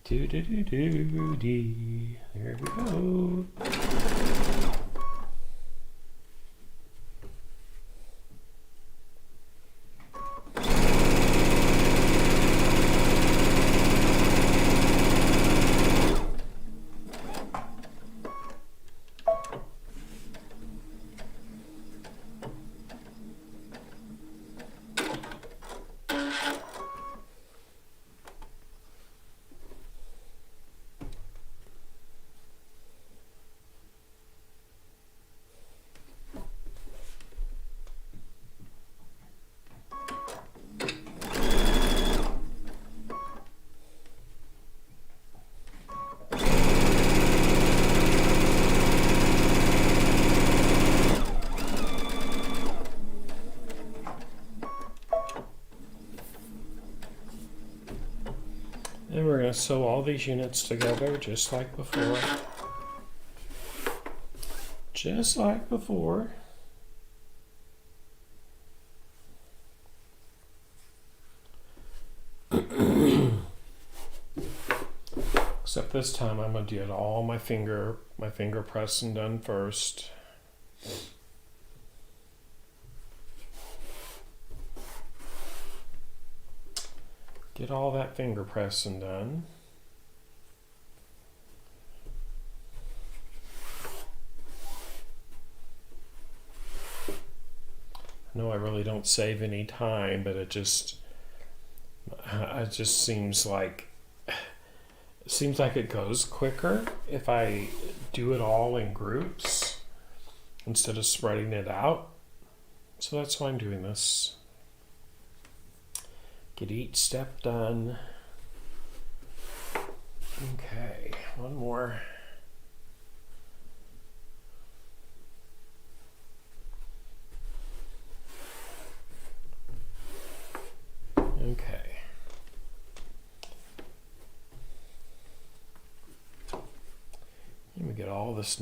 Do do do do dee. There we go. And we're going to sew all these units together just like before. Just like before. Except this time I'm going to get all my finger pressing done first. Get all that finger pressing done. I know I really don't save any time, but it just seems like it goes quicker if I do it all in groups instead of spreading it out. So that's why I'm doing this. Get each step done. Okay, one more. Okay. Let me get all this the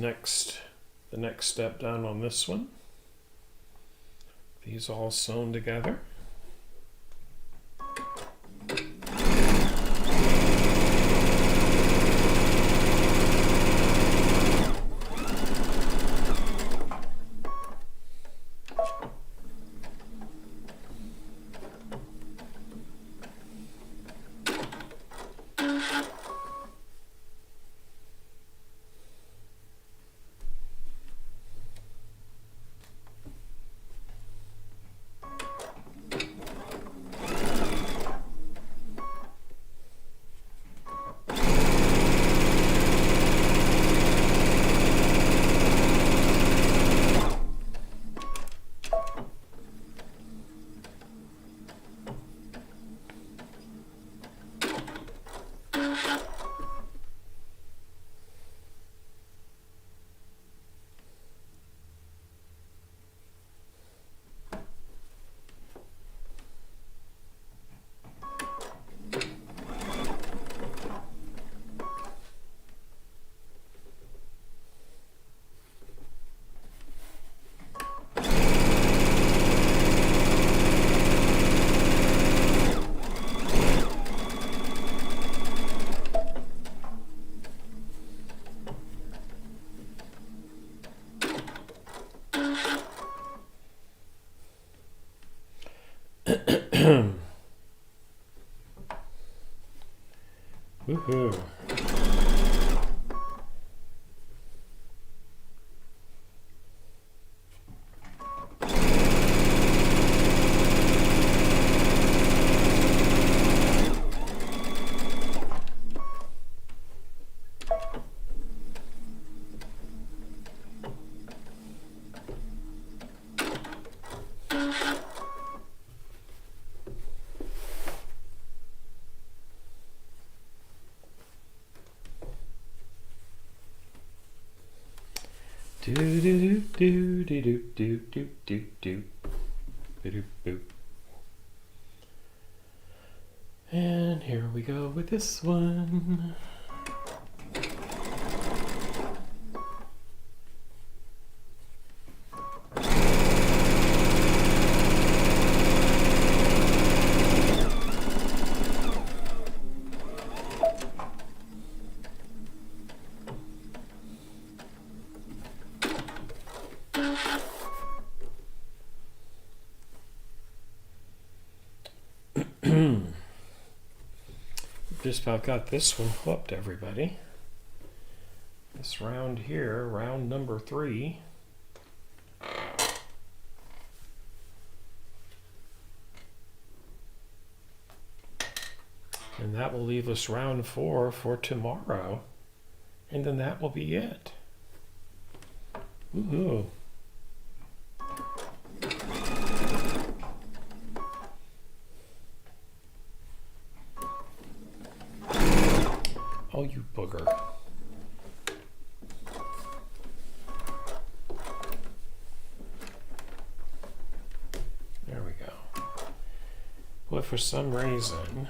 next step done on this one. These all sewn together. Woohoo. Do do do do do do do do do do do do. And here we go with this one. Just about got this one flipped, everybody. This round here, round number 3. And that will leave us round 4 for tomorrow. And then that will be it. Woohoo. Oh, you booger. There we go. But for some reason,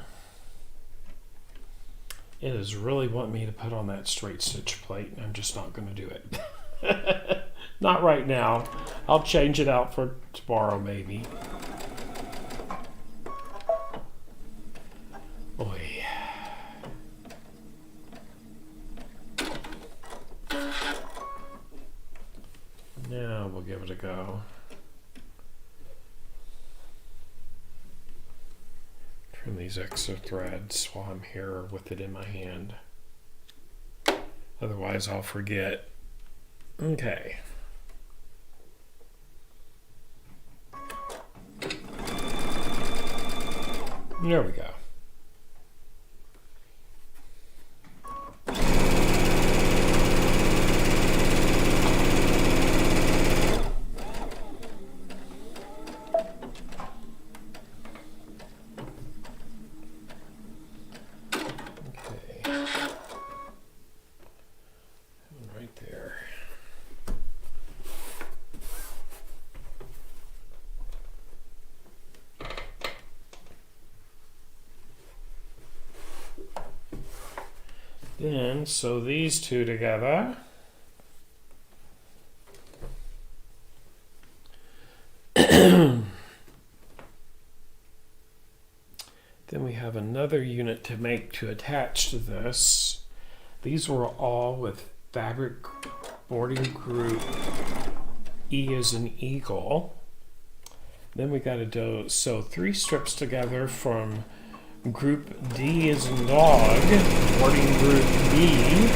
it is really wanting me to put on that straight stitch plate, and I'm just not going to do it. Not right now. I'll change it out for tomorrow, maybe. Oy. Now we'll give it a go. Trim these extra threads while I'm here with it in my hand. Otherwise I'll forget. Okay. There we go. Then sew these two together. Then we have another unit to make to attach to this. These were all with fabric boarding group E as in eagle. Then we got to sew 3 strips together from group D as in dog, boarding group B.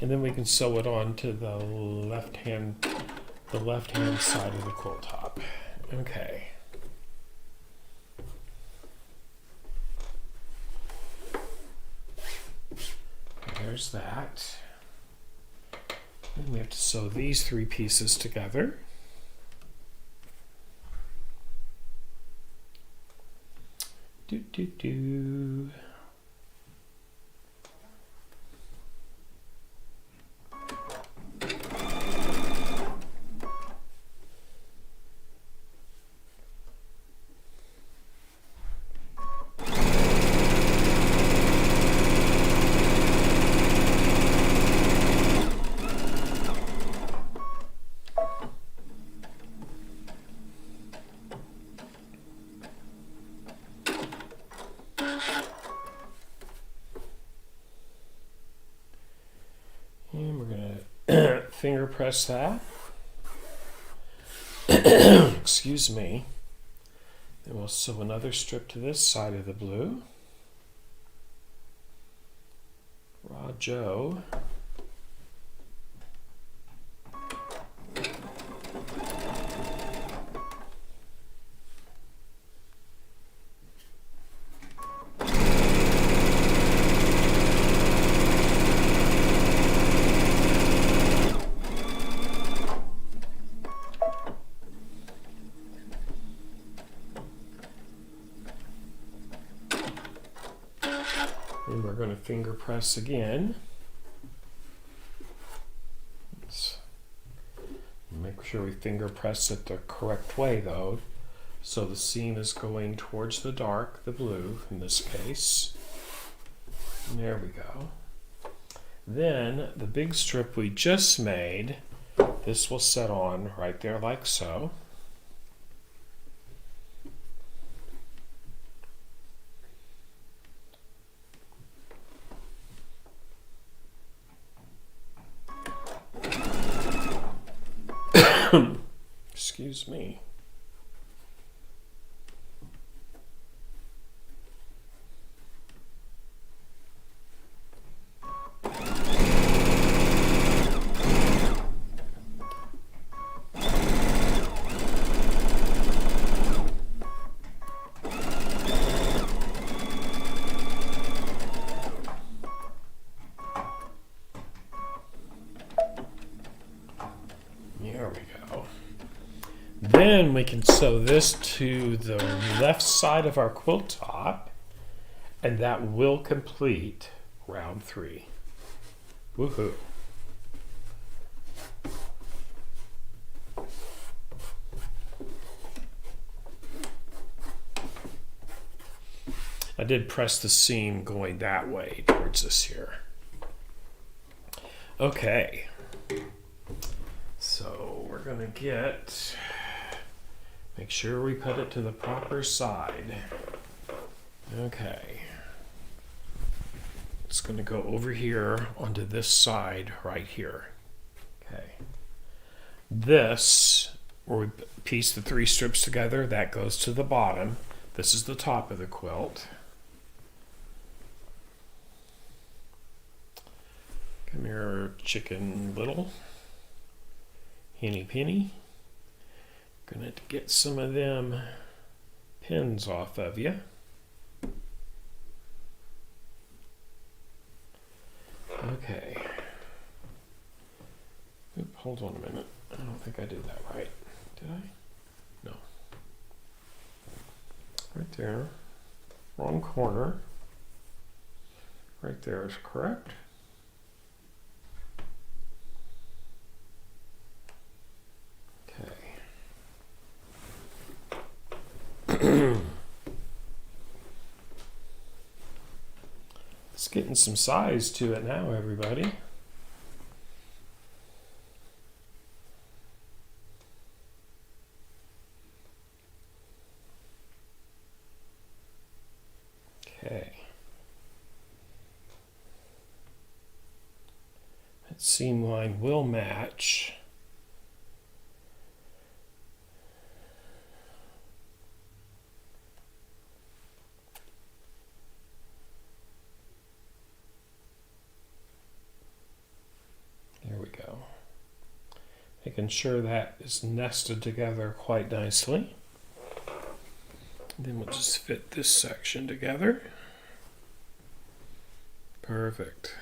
And then we can sew it on to the left hand side of the quilt top. Okay. There's that. Then we have to sew these 3 pieces together. Do do do. And we're going to finger press that. Excuse me. Then we'll sew another strip to this side of the blue. Raw Joe. And we're going to finger press again. Let's make sure we finger press it the correct way though. So the seam is going towards the dark, the blue in this case. And there we go. Then the big strip we just made, this will set on right there like so. Excuse me. There we go. Then we can sew this to the left side of our quilt top, and that will complete round 3. Woohoo! I did press the seam going that way towards this here. Okay. So we're going to make sure we put it to the proper side. Okay. It's going to go over here onto this side right here. Okay. This, where we piece the 3 strips together, that goes to the bottom. This is the top of the quilt. Come here, Chicken Little. Henny Penny. Gonna get some of them pins off of you. Okay. Oop, hold on a minute. I don't think I did that right. Did I? No. Right there. Wrong corner. Right there is correct. It's getting some size to it now, everybody. Okay. That seam line will match. There we go. Making sure that is nested together quite nicely. Then we'll just fit this section together. Perfect.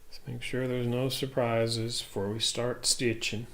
Let's make sure there's no surprises before we start stitching.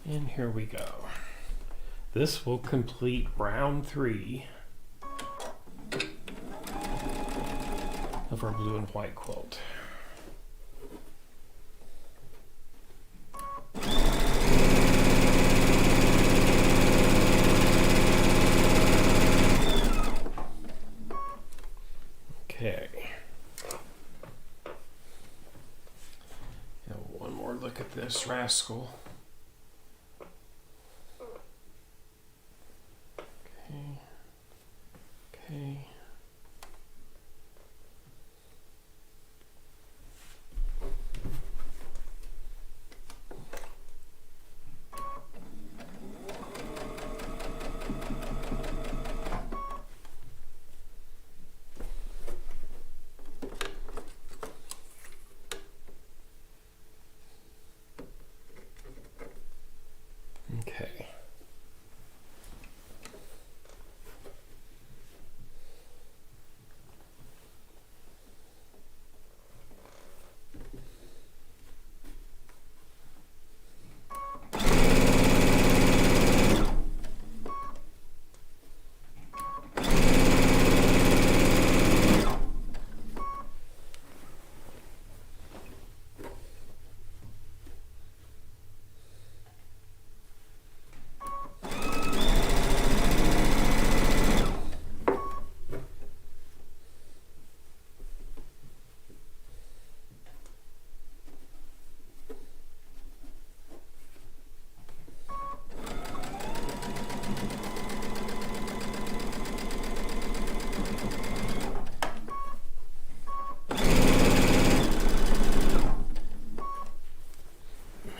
And here we go. This will complete round 3 of our blue and white quilt. this rascal. Okay. Okay. Okay.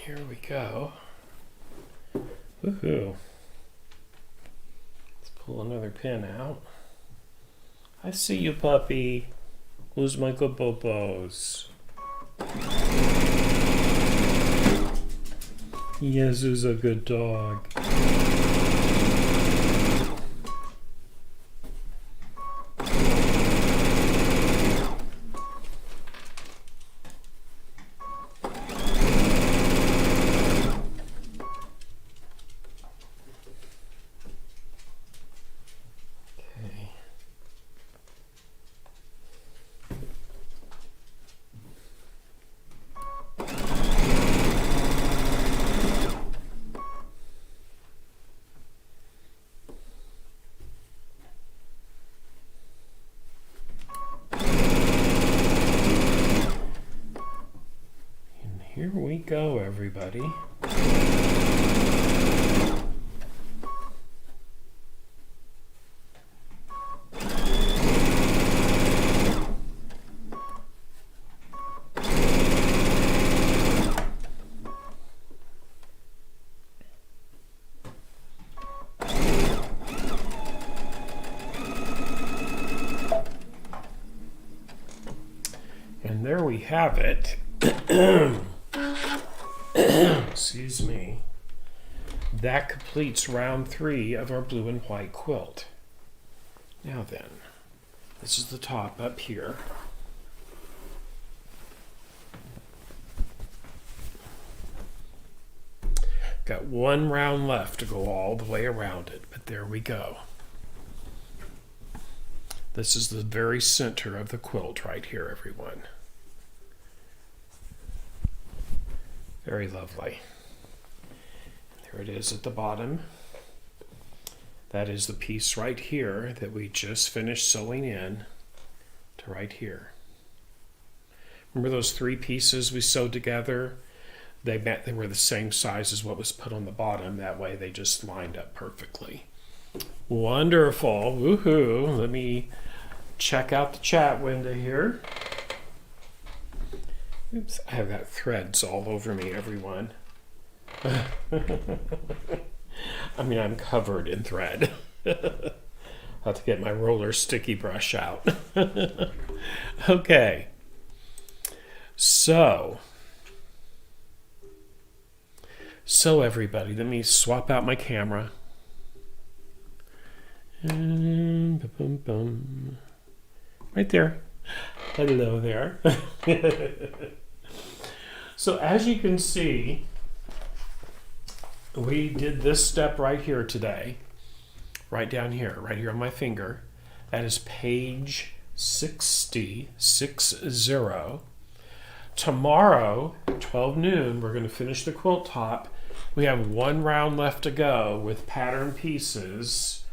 Here we go. Woohoo. Let's pull another pin out. I see you, puppy. Who's my good bobos? Yes, who's a good dog? Here we go, everybody. And there we have it. Excuse me. That completes round 3 of our blue and white quilt. Now then, this is the top up here. Got one round left to go all the way around it, but there we go. This is the very center of the quilt right here, everyone. Very lovely. There it is at the bottom. That is the piece right here that we just finished sewing in to right here. Remember those 3 pieces we sewed together? They were the same size as what was put on the bottom. That way they just lined up perfectly. Wonderful. Woohoo. Let me check out the chat window here. Oops, I have got threads all over me, everyone. I mean, I'm covered in thread. I'll have to get my roller sticky brush out. Okay. So everybody, let me swap out my camera. And right there. Hello there. So as you can see, we did this step right here today, right down here, right here on my finger. That is page 60. Tomorrow, 12 noon, we're going to finish the quilt top. We have 1 round left to go with pattern pieces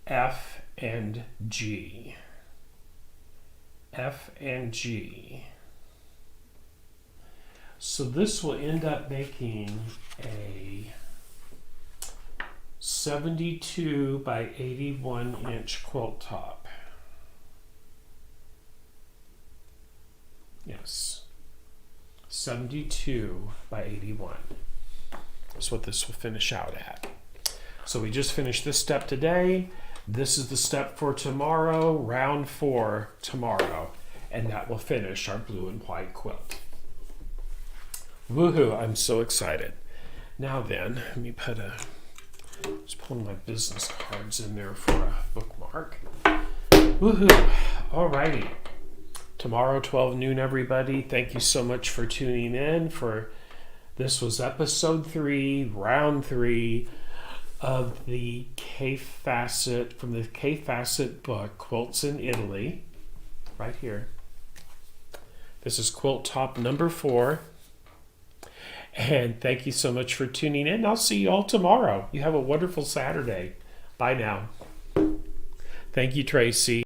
F and G. F and G. So this will end up making a 72 by 81 inch quilt top. Yes, 72 by 81. That's what this will finish out at. So we just finished this step today. This is the step for tomorrow, round 4 tomorrow, and that will finish our blue and white quilt. Woohoo, I'm so excited. Now then, let me just pull my business cards in there for a bookmark. Woohoo, alrighty. Tomorrow, 12 noon, everybody. Thank you so much for tuning in. This was episode 3, round 3 of the Fassett, from the Fassett book, Quilts in Italy, right here. This is quilt top number 4. And thank you so much for tuning in. I'll see you all tomorrow. You have a wonderful Saturday. Bye now. Thank you, Tracy.